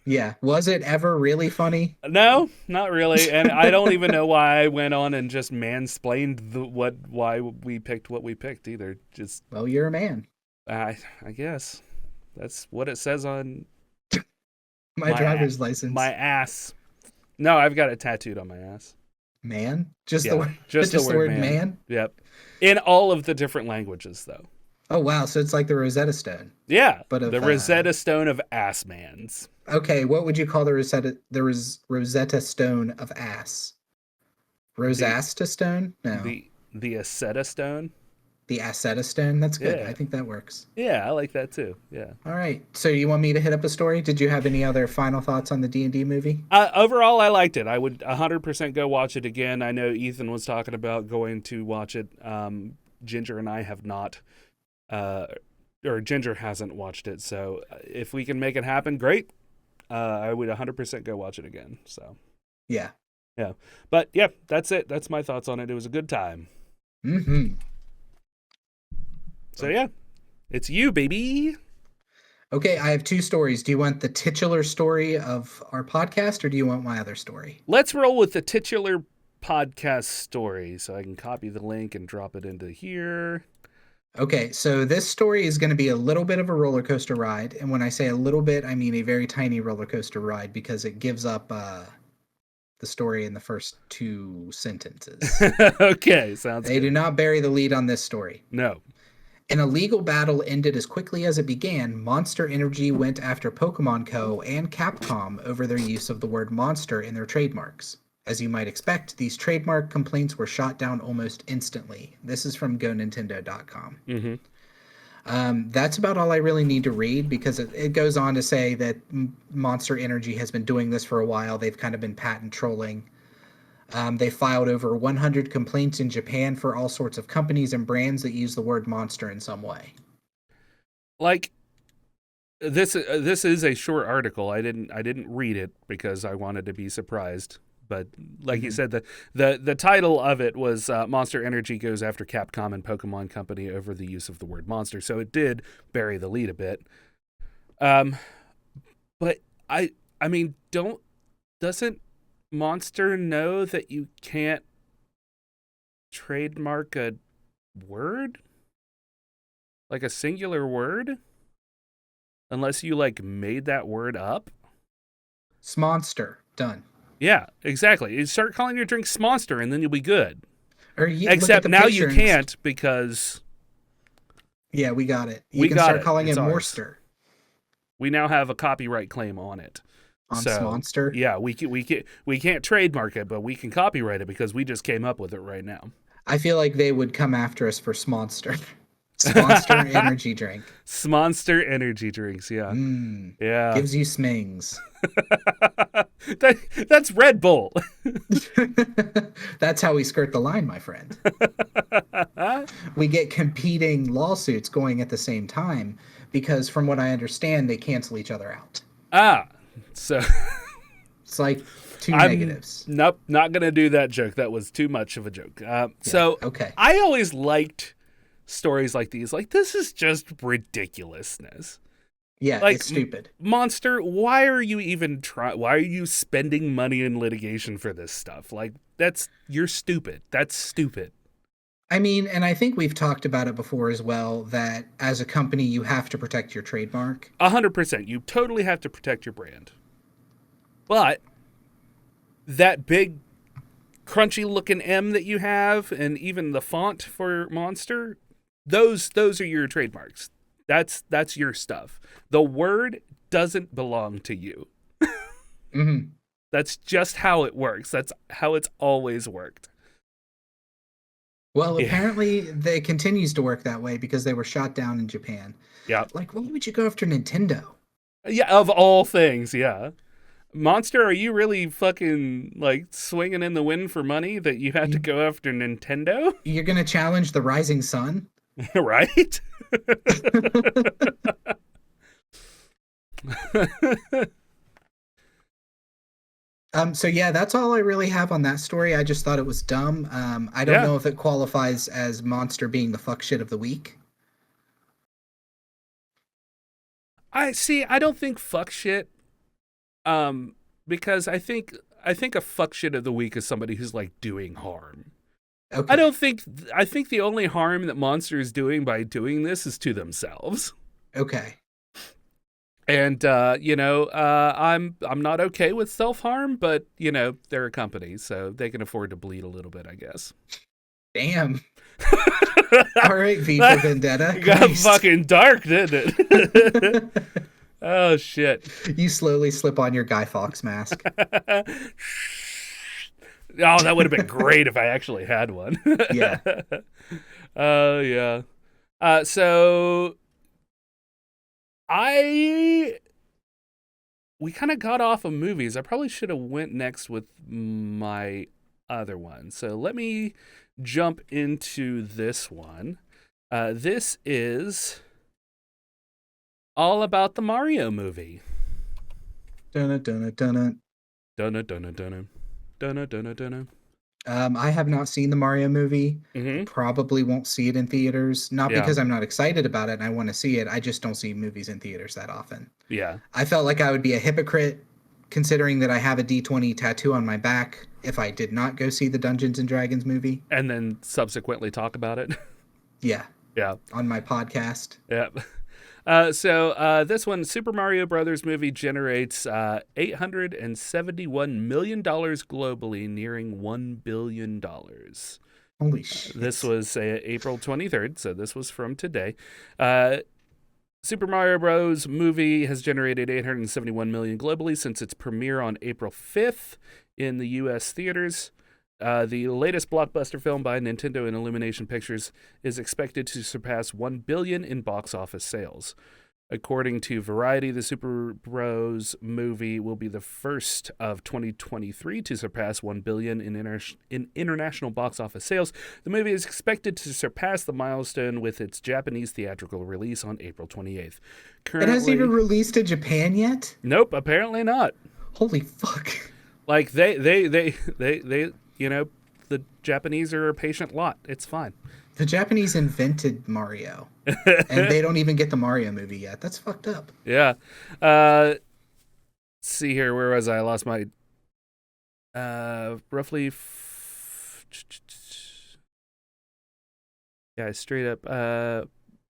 Yeah. Was it ever really funny? No, not really. And I don't even know why I went on and just mansplained why we picked what we picked either. Just, well, you're a man. I guess that's what it says on my driver's license. My ass. No, I've got it tattooed on my ass. Man? Just the word man? Yep. In all of the different languages, though. Oh, wow. So it's like the Rosetta Stone. Yeah. But the Rosetta Stone of ass mans. Okay. What would you call the Rosetta Stone of ass? Rosasta Stone? No. The Aceta Stone? The Aceta Stone? That's good. Yeah. I think that works. Yeah, I like that too. Yeah. All right. So you want me to hit up a story? Did you have any other final thoughts on the D&D movie? Overall, I liked it. I would 100% go watch it again. I know Ethan was talking about going to watch it. Ginger and I have not. Or Ginger hasn't watched it. So if we can make it happen, great. I would 100% go watch it again. So. Yeah. Yeah. But yeah, that's it. That's my thoughts on it. It was a good time. Mm-hmm. So yeah, it's you, baby. Okay, I have two stories. Do you want the titular story of our podcast, or do you want my other story? Let's roll with the titular podcast story, so I can copy the link and drop it into here. Okay, so this story is going to be a little bit of a roller coaster ride, and when I say a little bit, I mean a very tiny roller coaster ride because it gives up the story in the first two sentences. Okay, sounds good. They do not bury the lead on this story. No. An illegal battle ended as quickly as it began. Monster Energy went after Pokemon Co. and Capcom over their use of the word monster in their trademarks. As you might expect, these trademark complaints were shot down almost instantly. This is from GoNintendo.com. Mm-hmm. That's about all I really need to read because it goes on to say that Monster Energy has been doing this for a while. They've kind of been patent trolling. They filed over 100 complaints in Japan for all sorts of companies and brands that use the word monster in some way. Like, this is a short article. I didn't read it because I wanted to be surprised. But like you said, the title of it was Monster Energy goes after Capcom and Pokemon Company over the use of the word monster. So it did bury the lead a bit. But I mean, doesn't Monster know that you can't trademark a word? Like a singular word? Unless you like made that word up? Smonster. Done. Yeah, exactly. You start calling your drink Smonster and then you'll be good. Except now you can't because... Yeah, we got it. You can start calling it Morster. We now have a copyright claim on it. On Smonster? Yeah, we can't trademark it, but we can copyright it because we just came up with it right now. I feel like they would come after us for Smonster. Smonster energy drink. Smonster energy drinks, yeah. Yeah. Gives you smings. That's Red Bull. That's how we skirt the line, my friend. We get competing lawsuits going at the same time because from what I understand, they cancel each other out. So it's like two negatives. Nope, not going to do that joke. That was too much of a joke. Okay. I always liked stories like these. Like, this is just ridiculousness. Yeah, like, it's stupid. Monster, why are you even why are you spending money in litigation for this stuff? Like, you're stupid. That's stupid. I mean, and I think we've talked about it before as well, that as a company, you have to protect your trademark. 100%. You totally have to protect your brand. But that big, crunchy looking M that you have, and even the font for Monster, those are your trademarks. That's your stuff. The word doesn't belong to you. Mm-hmm. That's just how it works. That's how it's always worked. Well, Yeah. apparently it continues to work that way because they were shot down in Japan. Yeah. Like, why would you go after Nintendo? Yeah, of all things, yeah. Monster, are you really fucking like swinging in the wind for money that you had to You, go after Nintendo? you're gonna challenge the Rising Sun? Right? So yeah, that's all I really have on that story. I just thought it was dumb. I don't Yeah. know if it qualifies as Monster being the fuck shit of the week. I see, I don't think fuck shit. Because I think a fuck shit of the week is somebody who's like doing harm. Okay. I think the only harm that Monster is doing by doing this is to themselves. Okay. And I'm not okay with self-harm, but they're a company, so they can afford to bleed a little bit, I guess. Damn. All right, V for Vendetta. It got fucking dark, didn't it? Oh shit. You slowly slip on your Guy Fawkes mask. Oh, that would have been great if I actually had one. Yeah. Oh yeah. So we kind of got off of movies. I probably should have went next with my other one. So let me jump into this one. This is all about the Mario movie. Dunna, dunna, dunna. Dunna, dunna, dunna. Dunna, dunna, dunna. I have not seen the Mario movie. Mm-hmm. Probably won't see it in theaters. Not Yeah. because I'm not excited about it and I want to see it. I just don't see movies in theaters that often. Yeah. I felt like I would be a hypocrite considering that I have a D20 tattoo on my back if I did not go see the Dungeons and Dragons movie. And then subsequently talk about it. Yeah. Yeah. On my podcast. Yeah. So this one, Super Mario Brothers movie generates $871 million globally, nearing $1 billion. Holy shit. This was April 23rd, so this was from today. Super Mario Bros. Movie has generated $871 million globally since its premiere on April 5th in the U.S. theaters. The latest blockbuster film by Nintendo and Illumination Pictures is expected to surpass $1 billion in box office sales. According to Variety, the Super Bros. Movie will be the first of 2023 to surpass $1 billion in international box office sales. The movie is expected to surpass the milestone with its Japanese theatrical release on April 28th. It hasn't even released to Japan yet? Nope, apparently not. Holy fuck. Like they the Japanese are a patient lot. It's fine. The Japanese invented Mario, and they don't even get the Mario movie yet. That's fucked up. Yeah. Let's see here. Where was I? I lost my roughly. Yeah, straight up.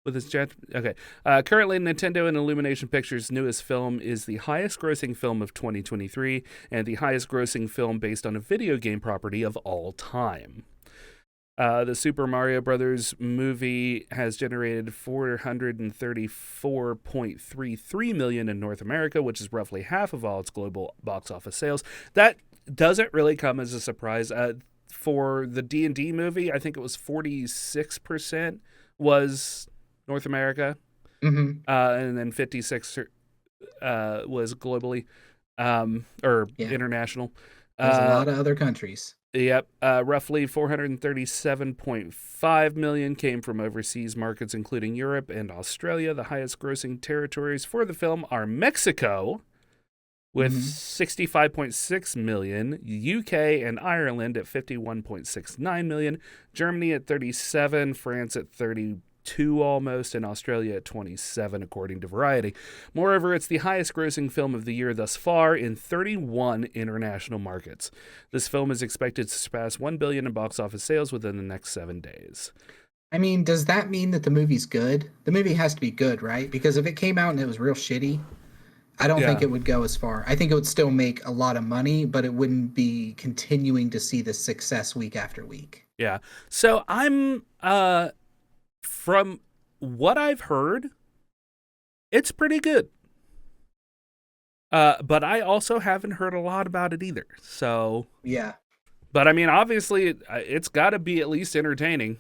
With this okay. Currently, Nintendo and Illumination Pictures' newest film is the highest-grossing film of 2023 and the highest-grossing film based on a video game property of all time. The Super Mario Brothers movie has generated $434.33 million in North America, which is roughly half of all its global box office sales. That doesn't really come as a surprise. For the D&D movie, I think it was 46% was North America, and then 56 was globally or international. There's a lot of other countries. Yep. Roughly 437.5 million came from overseas markets, including Europe and Australia. The highest grossing territories for the film are Mexico, with 65.6 million, UK and Ireland at 51.69 million, Germany at 37, France at 32 almost, and Australia at 27, according to Variety. Moreover, it's the highest grossing film of the year thus far in 31 international markets. This film is expected to surpass $1 billion in box office sales within the next 7 days. I mean, does that mean that the movie's good? The movie has to be good, right? Because if it came out and it was real shitty, I don't think it would go as far. I think it would still make a lot of money, but it wouldn't be continuing to see the success week after week. Yeah. So I'm from what I've heard, it's pretty good. But I also haven't heard a lot about it either. So yeah. But I mean, obviously, it's got to be at least entertaining.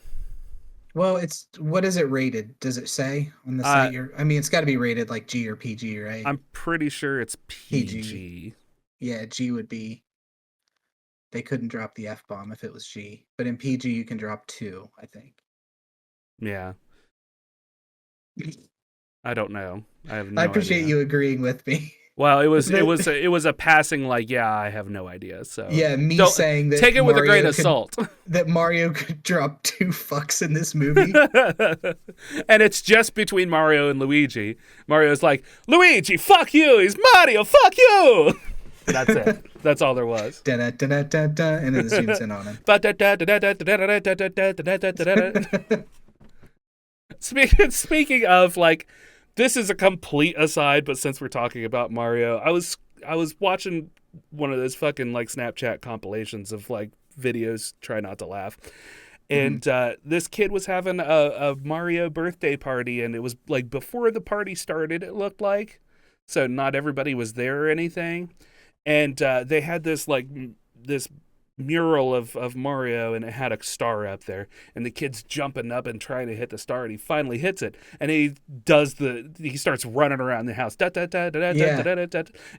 Well, what is it rated? Does it say on the site? I mean, it's got to be rated like G or PG, right? I'm pretty sure it's PG. PG. Yeah, G would be. They couldn't drop the F-bomb if it was G, but in PG you can drop 2, I think. Yeah. I don't know. I have no I appreciate idea. you agreeing with me. Well, it was a passing like, yeah, I have no idea. So yeah, saying that take it with a grain of salt. That Mario could drop 2 fucks in this movie, and it's just between Mario and Luigi. Mario's like, Luigi, fuck you. He's Mario, fuck you. That's it. That's all there was. And then it zooms in on him. Speaking of, like, this is a complete aside, but since we're talking about Mario, I was watching one of those fucking like Snapchat compilations of like videos, try not to laugh. And this kid was having a Mario birthday party, and it was like before the party started, it looked like. So not everybody was there or anything. And they had this mural of Mario, and it had a star up there, and the kid's jumping up and trying to hit the star, and he finally hits it, and he starts running around the house,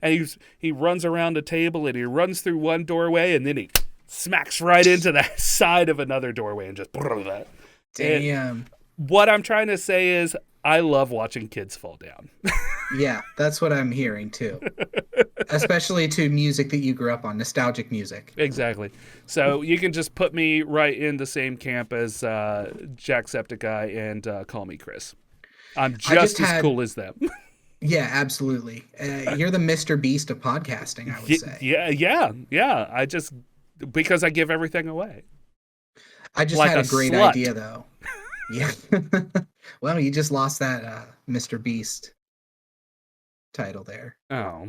and he runs around the table, and he runs through one doorway, and then he smacks right into the side of another doorway and just damn. And what I'm trying to say is I love watching kids fall down. Yeah, that's what I'm hearing too. Especially to music that you grew up on, nostalgic music. Exactly. So you can just put me right in the same camp as Jacksepticeye and Call Me Chris. I'm just as cool as them. Yeah, absolutely. You're the Mr. Beast of podcasting, I would say. Yeah. I just, because I give everything away. I just like had a great slut. idea, though. Yeah. Well, you just lost that Mr. Beast title there. Oh.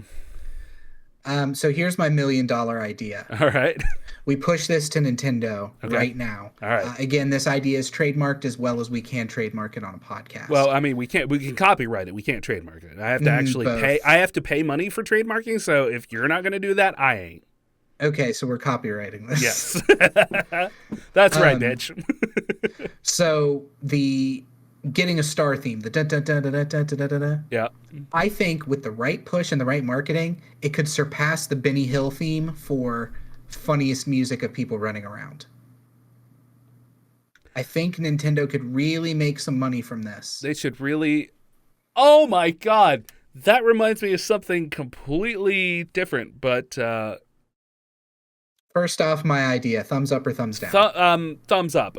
So here's my $1 million idea. All right. We push this to Nintendo right now. All right. Again, this idea is trademarked as well as we can trademark it on a podcast. Well, I mean, we can copyright it. We can't trademark it. I have to actually pay. I have to pay money for trademarking. So if you're not going to do that, I ain't. Okay, so we're copywriting this. Yes. That's right, bitch. So the getting a star theme, the da-da-da-da-da-da-da-da. Yeah. I think with the right push and the right marketing, it could surpass the Benny Hill theme for funniest music of people running around. I think Nintendo could really make some money from this. They should really. Oh my God. That reminds me of something completely different, but first off, my idea, thumbs up or thumbs down? Thumbs up.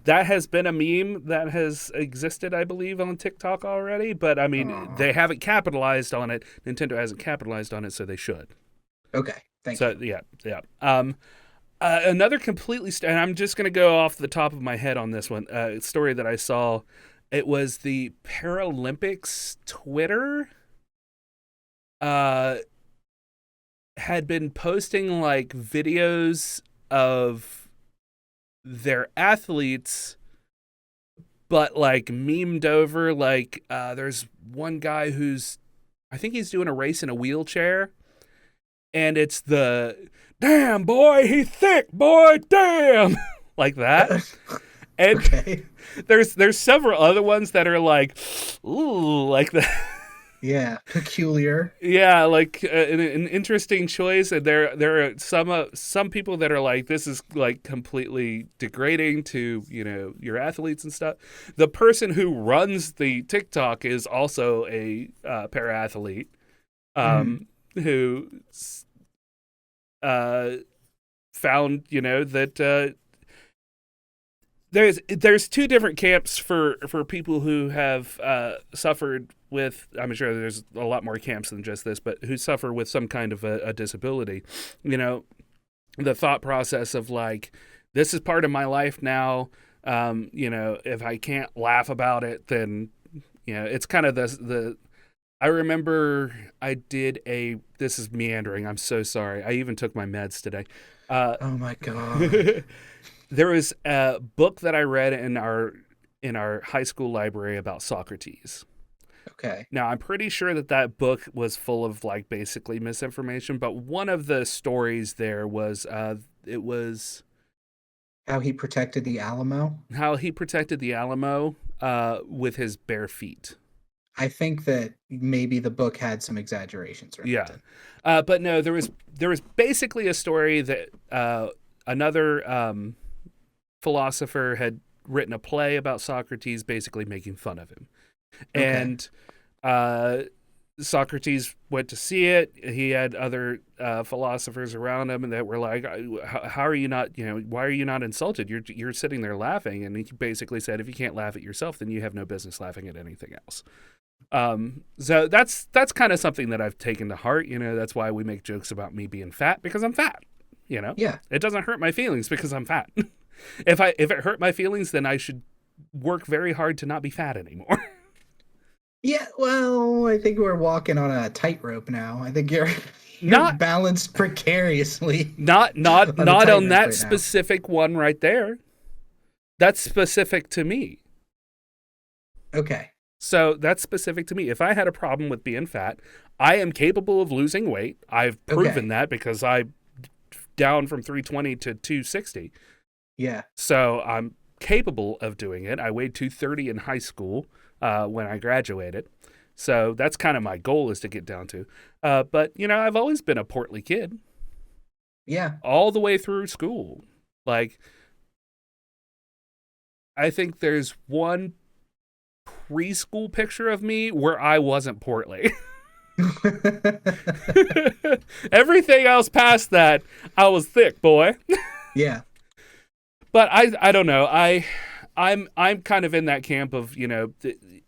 That has been a meme that has existed, I believe, on TikTok already, but I mean, they haven't capitalized on it. Nintendo hasn't capitalized on it, so they should. Okay, thank you. So, yeah. Another completely, and I'm just going to go off the top of my head on this one, story that I saw. It was the Paralympics Twitter had been posting like videos of their athletes, but like memed over. Like there's one guy who's, I think he's doing a race in a wheelchair, and it's the damn boy, he thick boy, damn, like that. And okay. there's several other ones that are like, ooh, like that. Yeah, peculiar. Yeah, like an interesting choice. And there are some people that are like, this is like completely degrading to, you know, your athletes and stuff. The person who runs the TikTok is also a para-athlete who found, you know, that there's two different camps for people who have suffered with, I'm sure there's a lot more camps than just this, but who suffer with some kind of a disability. You know, the thought process of like, this is part of my life now. You know, if I can't laugh about it, then, you know, it's kind of I remember I did this is meandering. I'm so sorry. I even took my meds today. Oh my God. There was a book that I read in our high school library about Socrates. Okay. Now, I'm pretty sure that book was full of like basically misinformation, but one of the stories there was it was How he protected the Alamo. how he protected the Alamo with his bare feet. I think that maybe the book had some exaggerations, Yeah, Remington. but no, there was basically a story that another philosopher had written a play about Socrates, basically making fun of him, Okay. and Socrates went to see it. He had other philosophers around him, and that were like, "How are you not? Why are you not insulted? You're sitting there laughing." And he basically said, "If you can't laugh at yourself, then you have no business laughing at anything else." So that's kind of something that I've taken to heart. That's why we make jokes about me being fat, because I'm fat. Yeah. It doesn't hurt my feelings because I'm fat. If it hurt my feelings, then I should work very hard to not be fat anymore. Yeah, well, I think we're walking on a tightrope now. I think you're Not balanced precariously. not on a not on tightrope that right now. specific one right there. That's specific to me. Okay. So that's specific to me. If I had a problem with being fat, I am capable of losing weight. I've proven that because I'm down from 320 to 260. Yeah. So I'm capable of doing it. I weighed 230 in high school when I graduated. So that's kind of my goal, is to get down to. But, I've always been a portly kid. Yeah. All the way through school. Like, I think there's one preschool picture of me where I wasn't portly. Everything else past that, I was thick, boy. Yeah. But I don't know. I'm kind of in that camp of,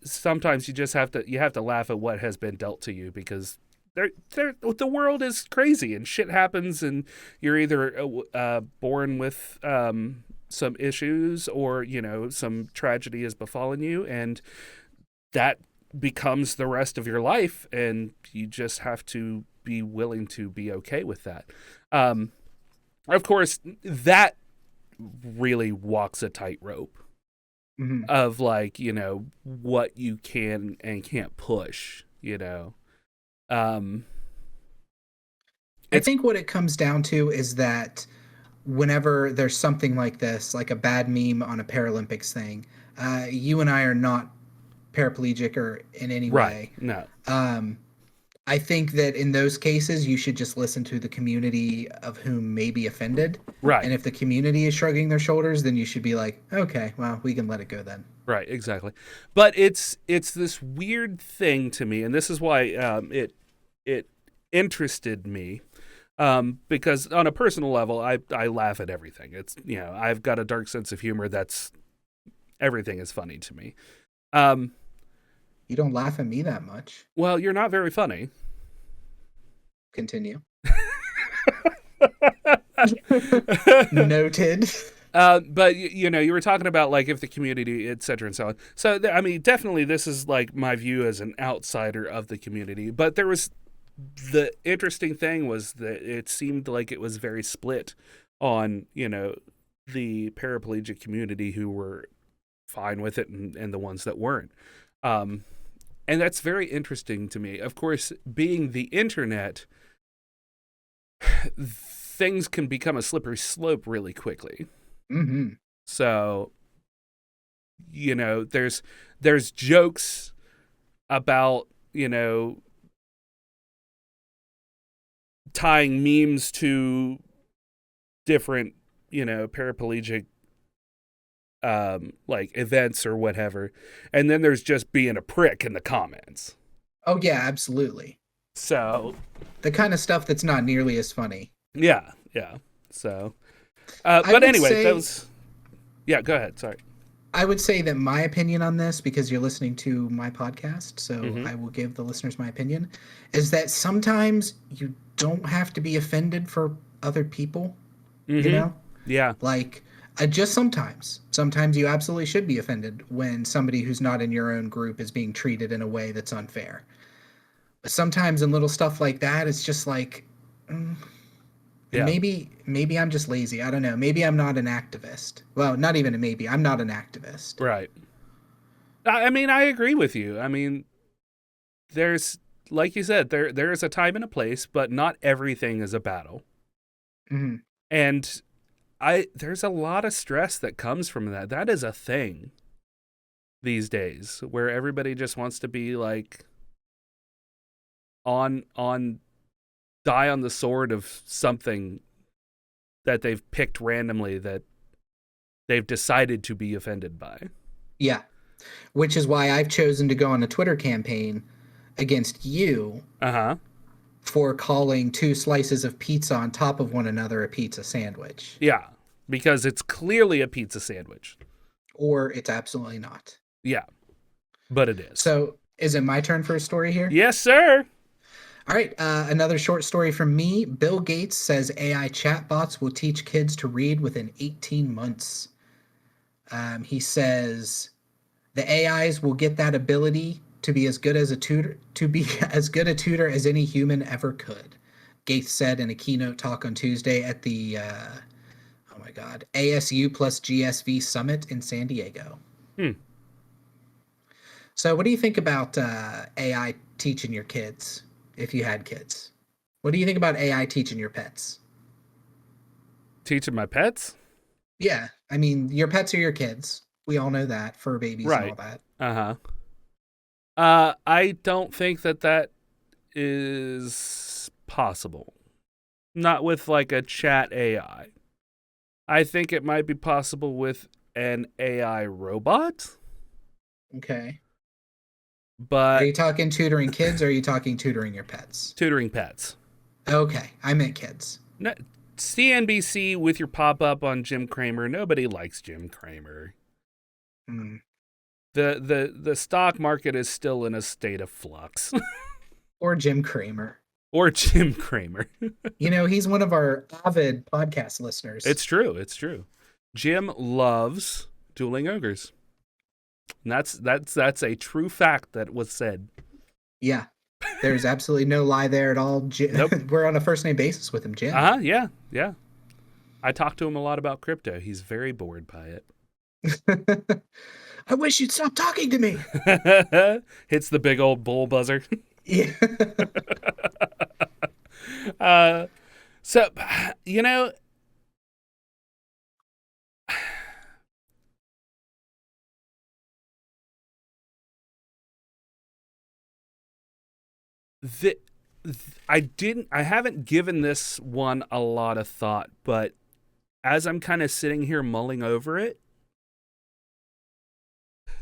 sometimes you just have to laugh at what has been dealt to you, because the world is crazy and shit happens, and you're either born with some issues, or some tragedy has befallen you, and that becomes the rest of your life, and you just have to be willing to be okay with that. Of course, that really walks a tightrope of, like, what you can and can't push. I think what it comes down to is that whenever there's something like this, like a bad meme on a Paralympics thing, you and I are not paraplegic or in any way. No. I think that in those cases, you should just listen to the community of whom may be offended. Right. And if the community is shrugging their shoulders, then you should be like, okay, well, we can let it go then. Right, exactly. But it's this weird thing to me, and this is why it interested me, because on a personal level, I laugh at everything. It's I've got a dark sense of humor. Everything is funny to me. You don't laugh at me that much. Well, you're not very funny. Continue. Noted. But you were talking about, like, if the community, et cetera, and so on. So I mean, definitely, this is like my view as an outsider of the community. But the interesting thing was that it seemed like it was very split on the paraplegic community, who were fine with it, and the ones that weren't. And that's very interesting to me. Of course, being the internet, things can become a slippery slope really quickly. Mm-hmm. So, there's jokes about, tying memes to different, paraplegic like events or whatever, and then there's just being a prick in the comments. Oh yeah, absolutely. So the kind of stuff that's not nearly as funny. Yeah. So, but anyway, that was. Yeah, go ahead. Sorry. I would say that my opinion on this, because you're listening to my podcast, so I will give the listeners my opinion, is that sometimes you don't have to be offended for other people. Yeah. Like. Just sometimes you absolutely should be offended when somebody who's not in your own group is being treated in a way that's unfair. But sometimes in little stuff like that, it's just like, maybe I'm just lazy. I don't know. Maybe I'm not an activist. Well, not even a maybe. I'm not an activist. Right. I mean, I agree with you. I mean, there's, like you said, there is a time and a place, but not everything is a battle. Mm-hmm. And there's a lot of stress that comes from that. That is a thing these days, where everybody just wants to be like on die on the sword of something that they've picked randomly that they've decided to be offended by. Yeah. Which is why I've chosen to go on a Twitter campaign against you for calling 2 slices of pizza on top of one another a pizza sandwich. Yeah, because it's clearly a pizza sandwich. Or it's absolutely not. Yeah, but it is. So, is it my turn for a story here? Yes, sir. All right, another short story from me. Bill Gates says AI chatbots will teach kids to read within 18 months. He says the AIs will get that ability to be as good as a tutor, as any human ever could. Gates said in a keynote talk on Tuesday at the ASU plus GSV Summit in San Diego. So, what do you think about AI teaching your kids? If you had kids, what do you think about AI teaching your pets? Teaching my pets? Yeah, I mean, your pets are your kids. We all know that, fur babies and all that. I don't think that is possible. Not with like a chat AI. I think it might be possible with an AI robot. Okay. But are you talking tutoring kids or are you talking tutoring your pets? Tutoring pets. Okay, I meant kids. No, CNBC with your pop-up on Jim Cramer. Nobody likes Jim Cramer. The stock market is still in a state of flux. Or Jim Cramer. Or Jim Cramer. You know, he's one of our avid podcast listeners. It's true. Jim loves Dueling Ogres. And that's a true fact that was said. Yeah. There's absolutely no lie there at all. Nope. We're on a first name basis with him, Jim. Yeah. I talk to him a lot about crypto. He's very bored by it. I wish you'd stop talking to me. Hits the big old bull buzzer. Yeah. So, you know, I haven't given this one a lot of thought, but as I'm kind of sitting here mulling over it,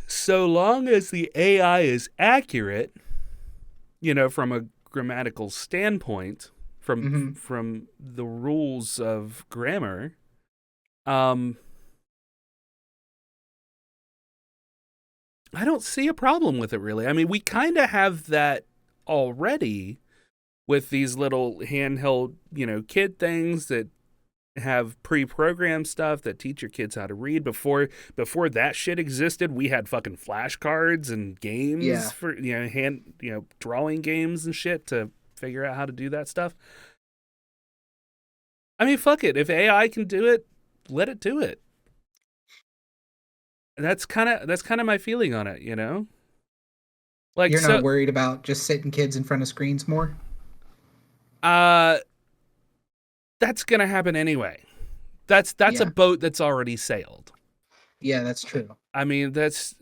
so long as the AI is accurate, you know, from a grammatical standpoint, from the rules of grammar, I don't see a problem with it, really. I mean, we kind of have that already with these little handheld, you know, kid things that have pre-programmed stuff that teach your kids how to read. Before that shit existed, we had fucking flashcards and games for, you know, drawing games and shit to figure out how to do that stuff. I mean, fuck it. If AI can do it, let it do it. And that's kind of my feeling on it, you know? Like, you're not worried about just sitting kids in front of screens more? That's gonna happen anyway. That's a boat that's already sailed. Yeah, that's true. I mean, that's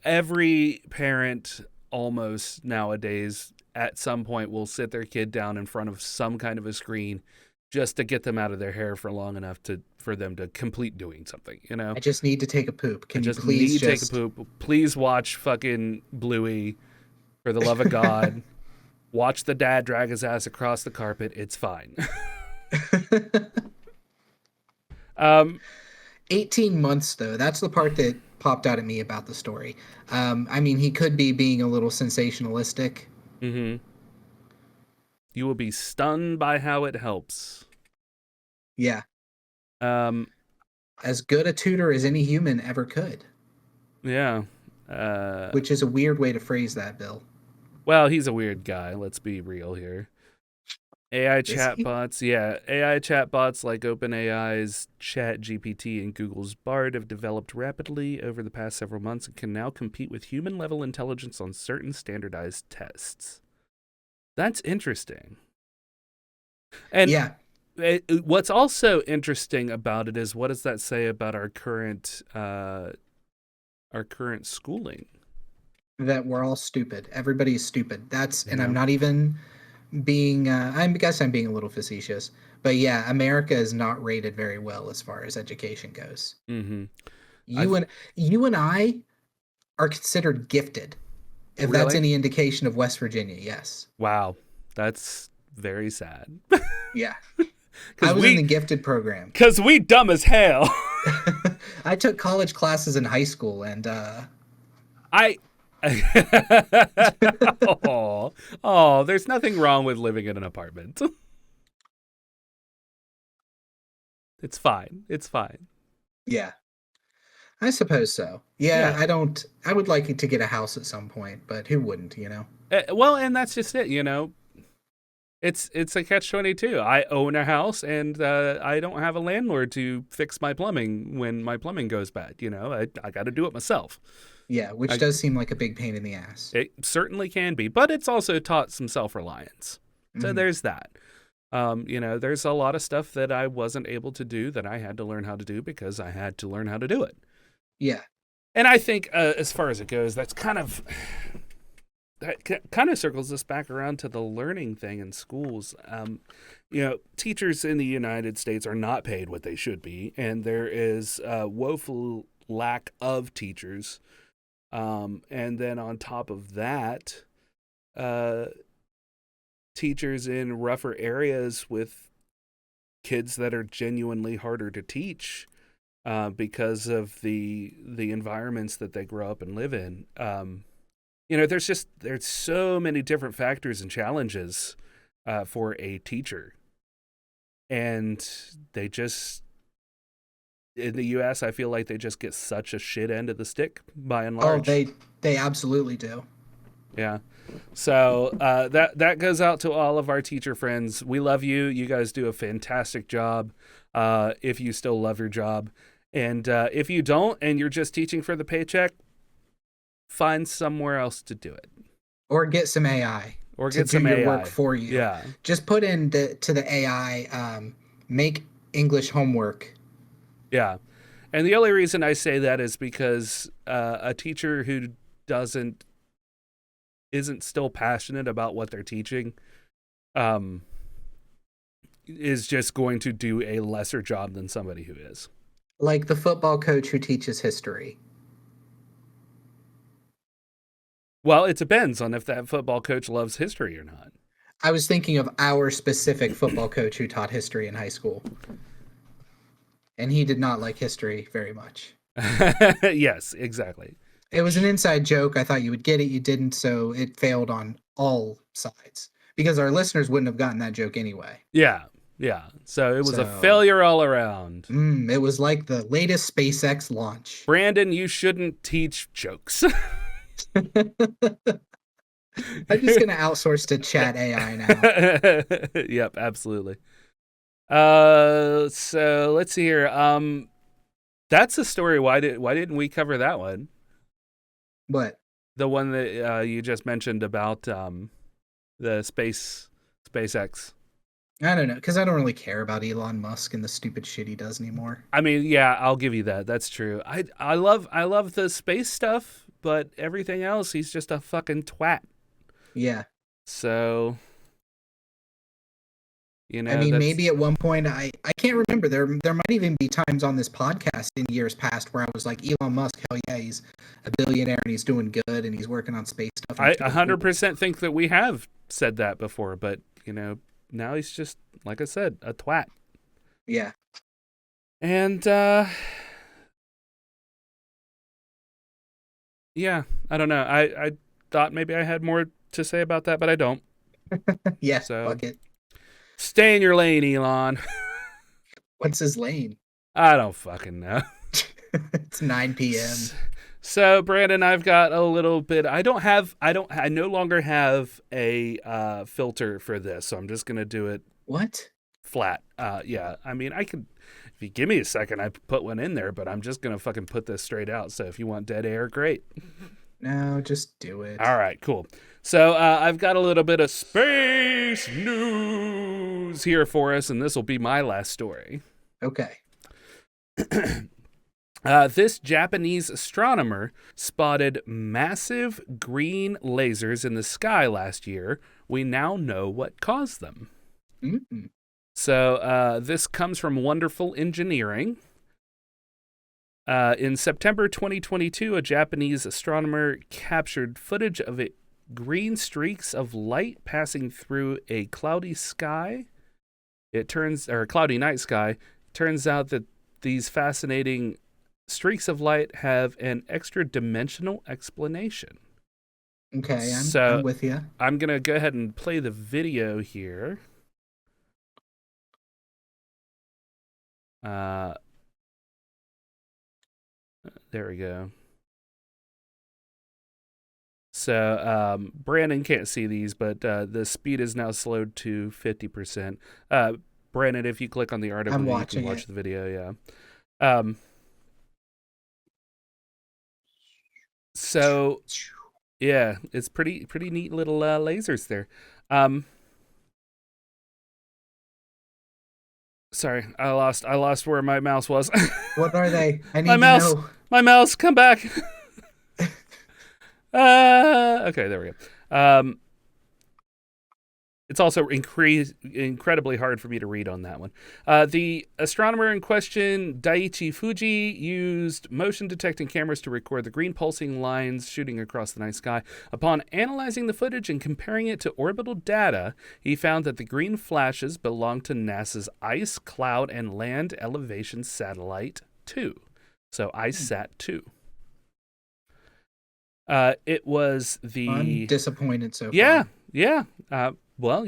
every parent almost nowadays at some point will sit their kid down in front of some kind of a screen just to get them out of their hair for long enough for them to complete doing something, you know? I just need to take a poop. Can you just please take a poop? Please watch fucking Bluey, for the love of God. Watch the dad drag his ass across the carpet. It's fine. 18 months, though. That's the part that popped out at me about the story. I mean, he could be being a little sensationalistic. Mm-hmm. You will be stunned by how it helps. Yeah. As good a tutor as any human ever could. Yeah. Which is a weird way to phrase that, Bill. Well, he's a weird guy. Let's be real here. AI chatbots, AI chatbots like OpenAI's ChatGPT and Google's Bard have developed rapidly over the past several months and can now compete with human-level intelligence on certain standardized tests. That's interesting. And What's also interesting about it is, what does that say about our current schooling? That we're all stupid. Everybody's stupid. And Yeah. I'm not even being, I guess I'm being a little facetious, but yeah, America is not rated very well as far as education goes. Mm-hmm. You and I are considered gifted, if that's Really? any indication of West Virginia. Yes. Wow, that's very sad. Yeah. I was in the gifted program. Because we dumb as hell. I took college classes in high school, and oh, there's nothing wrong with living in an apartment. It's fine. It's fine. Yeah, I suppose so. Yeah, I would like to get a house at some point, but who wouldn't, you know? Well, and that's just it, you know. It's a catch-22. I own a house, and I don't have a landlord to fix my plumbing when my plumbing goes bad. You know, I got to do it myself. Yeah, which does seem like a big pain in the ass. It certainly can be, but it's also taught some self-reliance. So there's that. You know, there's a lot of stuff that I wasn't able to do that I had to learn how to do because I had to learn how to do it. Yeah. And I think as far as it goes, that kind of circles us back around to the learning thing in schools. You know, teachers in the United States are not paid what they should be, and there is a woeful lack of teachers. And then on top of that, teachers in rougher areas with kids that are genuinely harder to teach because of the environments that they grow up and live in. You know, there's so many different factors and challenges for a teacher. And they just, in the U.S., I feel like they just get such a shit end of the stick by and large. Oh, they absolutely do. Yeah. So that goes out to all of our teacher friends. We love you. You guys do a fantastic job if you still love your job. And if you don't and you're just teaching for the paycheck, find somewhere else to do it. Or get some AI. Or to get some do your AI. work for you. Yeah. Just put to the AI, make English homework. Yeah. And the only reason I say that is because a teacher who isn't still passionate about what they're teaching is just going to do a lesser job than somebody who is. Like the football coach who teaches history. Well, it depends on if that football coach loves history or not. I was thinking of our specific football coach who taught history in high school. And he did not like history very much. Yes, exactly. It was an inside joke. I thought you would get it. You didn't, so it failed on all sides. Because our listeners wouldn't have gotten that joke anyway. Yeah. So it was a failure all around. It was like the latest SpaceX launch. Brandon, you shouldn't teach jokes. I'm just going to outsource to chat AI now. Yep, absolutely. So let's see here. That's a story. Why didn't we cover that one? What? The one that you just mentioned about the SpaceX. I don't know, because I don't really care about Elon Musk and the stupid shit he does anymore. I mean, yeah, I'll give you that. That's true. I love the space stuff, but everything else, he's just a fucking twat. Yeah. So, you know, I mean, maybe at one point, I can't remember. There might even be times on this podcast in years past where I was like, Elon Musk, hell yeah, he's a billionaire and he's doing good and he's working on space stuff. I 100% think that we have said that before, but, you know, now he's just, like I said, a twat. Yeah. And, yeah, I don't know. I thought maybe I had more to say about that, but I don't. Yeah, so, fuck it. Stay in your lane, Elon. What's his lane? I don't fucking know. It's 9 p.m. So, Brandon, I've got a little bit. I no longer have a filter for this, so I'm just gonna do it. What? Flat. Yeah. I mean, I could, if you give me a second, I put one in there, but I'm just gonna fucking put this straight out. So if you want dead air, great. No, just do it. All right, cool. So I've got a little bit of space news here for us, and this will be my last story. Okay. This Japanese astronomer spotted massive green lasers in the sky last year. We now know what caused them. Mm-hmm. So this comes from Wonderful Engineering. In September 2022, a Japanese astronomer captured footage of green streaks of light passing through a cloudy sky. Or a cloudy night sky. Turns out that these fascinating streaks of light have an extra dimensional explanation. Okay, So I'm with you. I'm gonna go ahead and play the video here. There we go. So Brandon can't see these, but the speed is now slowed to 50%. Brandon, if you click on the article, you can watch the video. Yeah. So yeah, it's pretty neat little lasers there. Sorry, I lost where my mouse was. What are they? I need my to mouse, know. my mouse, come back. Okay, there we go. It's also incredibly hard for me to read on that one. The astronomer in question, Daiichi Fuji, used motion detecting cameras to record the green pulsing lines shooting across the night sky. Upon analyzing the footage and comparing it to orbital data, he found that the green flashes belonged to NASA's Ice, Cloud, and Land Elevation Satellite 2. So ICESat-2. It was the... I'm disappointed so Yeah, far. yeah. Well,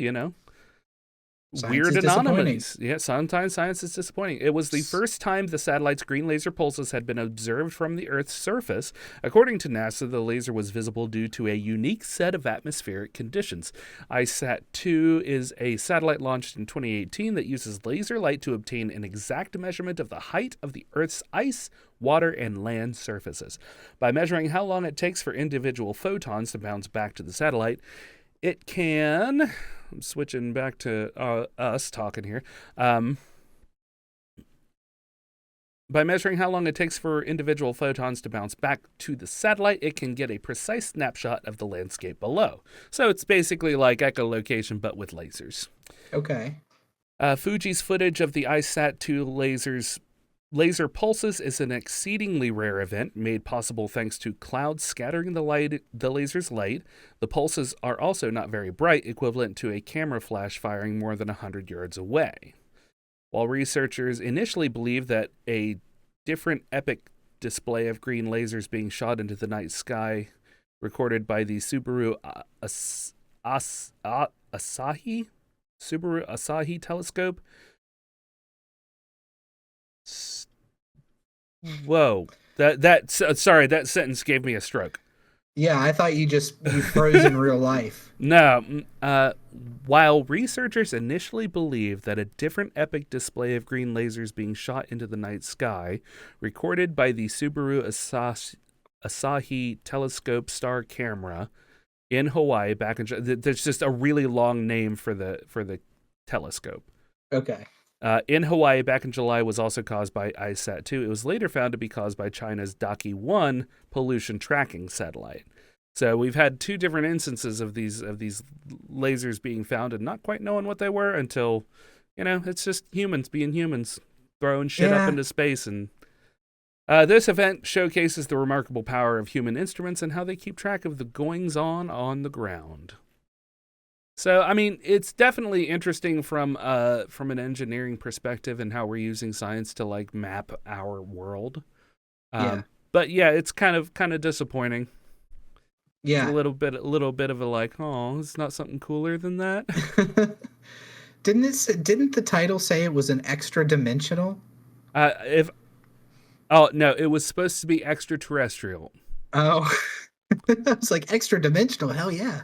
Science weird is anomalies. Yeah, sometimes science is disappointing. It was the first time the satellite's green laser pulses had been observed from the Earth's surface. According to NASA, the laser was visible due to a unique set of atmospheric conditions. ICESat-2 is a satellite launched in 2018 that uses laser light to obtain an exact measurement of the height of the Earth's ice, water, and land surfaces. By measuring how long it takes for individual photons to bounce back to the satellite, it can... I'm switching back to us talking here. By measuring how long it takes for individual photons to bounce back to the satellite, it can get a precise snapshot of the landscape below. So it's basically like echolocation, but with lasers. Okay. Fuji's footage of the ICESat-2 laser pulses is an exceedingly rare event made possible thanks to clouds scattering the laser's light. The pulses are also not very bright, equivalent to a camera flash firing more than 100 yards away. While researchers initially believed that a different epic display of green lasers being shot into the night sky recorded by the Subaru Asahi telescope. Whoa, that sentence gave me a stroke. Yeah, I thought you froze in real life. No, while researchers initially believed that a different epic display of green lasers being shot into the night sky, recorded by the Subaru Asahi telescope star camera in Hawaii back in, there's just a really long name for the telescope. Okay. In Hawaii back in July was also caused by ICESat-2. It was later found to be caused by China's Ducky-1 pollution tracking satellite. So we've had two different instances of these lasers being found and not quite knowing what they were until, it's just humans being humans, throwing shit up into space. And this event showcases the remarkable power of human instruments and how they keep track of the goings-on the ground. So, I mean, it's definitely interesting from an engineering perspective and how we're using science to map our world. But yeah, it's kind of disappointing. Yeah, it's a little bit of a it's not something cooler than that. Didn't the title say it was an extra dimensional? No, it was supposed to be extraterrestrial. Oh, I was like, extra dimensional. Hell yeah.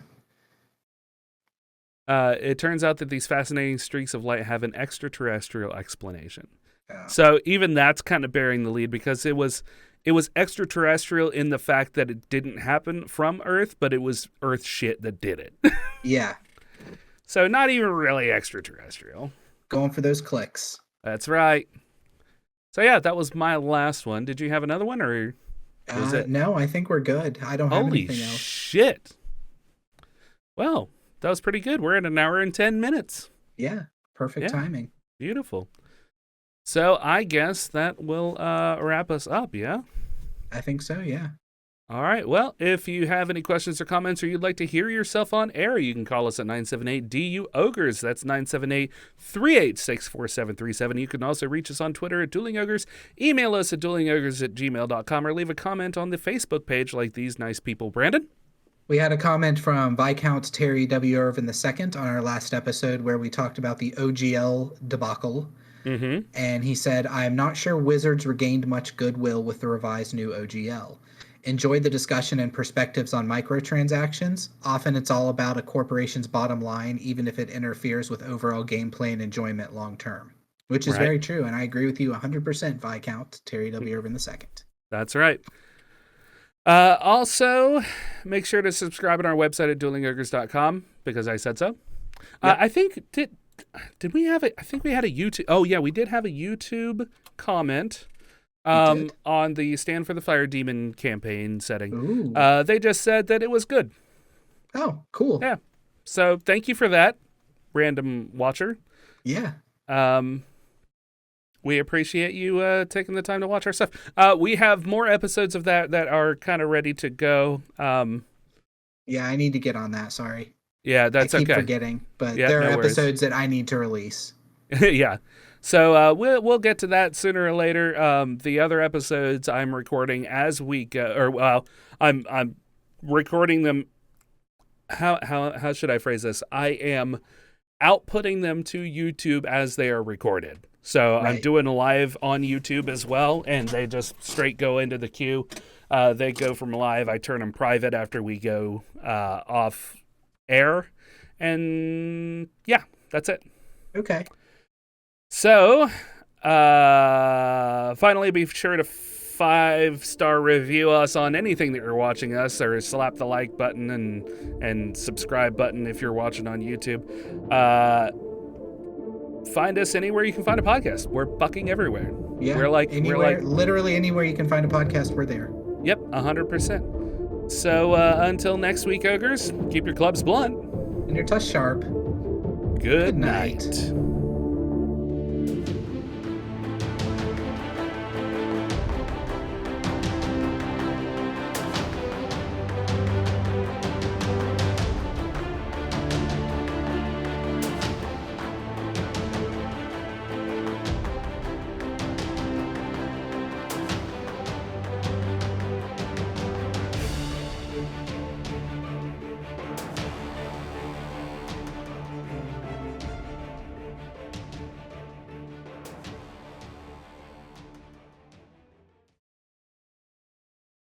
It turns out that these fascinating streaks of light have an extraterrestrial explanation. Oh. So even that's kind of bearing the lead because it was it was extraterrestrial in the fact that it didn't happen from Earth, but it was Earth shit that did it. Yeah. So not even really extraterrestrial. Going for those clicks. That's right. So yeah, that was my last one. Did you have another one, or was it? No, I think we're good. I don't have Holy anything else. shit. Well, that was pretty good. We're at an hour and 10 minutes. Yeah, perfect timing. Beautiful. So I guess that will wrap us up, yeah? I think so, yeah. All right. Well, if you have any questions or comments, or you'd like to hear yourself on air, you can call us at 978-DU-OGRES. That's 978-386-4737. You can also reach us on Twitter at Dueling Ogres, email us at duelingogres@gmail.com, or leave a comment on the Facebook page like these nice people. Brandon? We had a comment from Viscount Terry W. Irvin II on our last episode where we talked about the OGL debacle. Mm-hmm. And he said, I am not sure Wizards regained much goodwill with the revised new OGL. Enjoyed the discussion and perspectives on microtransactions. Often it's all about a corporation's bottom line, even if it interferes with overall gameplay and enjoyment long term. Which is very true, and I agree with you 100%, Viscount Terry W. Irvin II. That's right. Also, make sure to subscribe on our website at duelingogres.com, because I said so. Yep. I think, did we have it? I think we had a YouTube. Oh, yeah, we did have a YouTube comment on the Stand for the Fire Demon campaign setting. They just said that it was good. Oh, cool. Yeah. So thank you for that, random watcher. Yeah. We appreciate you taking the time to watch our stuff. We have more episodes of that are kind of ready to go. Yeah, I need to get on that. Sorry. Yeah, that's okay. I keep forgetting, but there are episodes that I need to release. Yeah. So we'll get to that sooner or later. The other episodes I'm recording as we go, or well, I'm recording them. How should I phrase this? I am outputting them to YouTube as they are recorded. So I'm doing a live on YouTube as well, and they just straight go into the queue. They go from live. I turn them private after we go off air, and yeah, that's it. Okay. So, finally, be sure to 5-star review us on anything that you're watching us, or slap the like button and subscribe button if you're watching on YouTube. Find us anywhere you can find a podcast. We're bucking everywhere. Yeah, anywhere, literally anywhere you can find a podcast, we're there. Yep, 100%. So until next week, Ogres, keep your clubs blunt and your tusk sharp. Good night.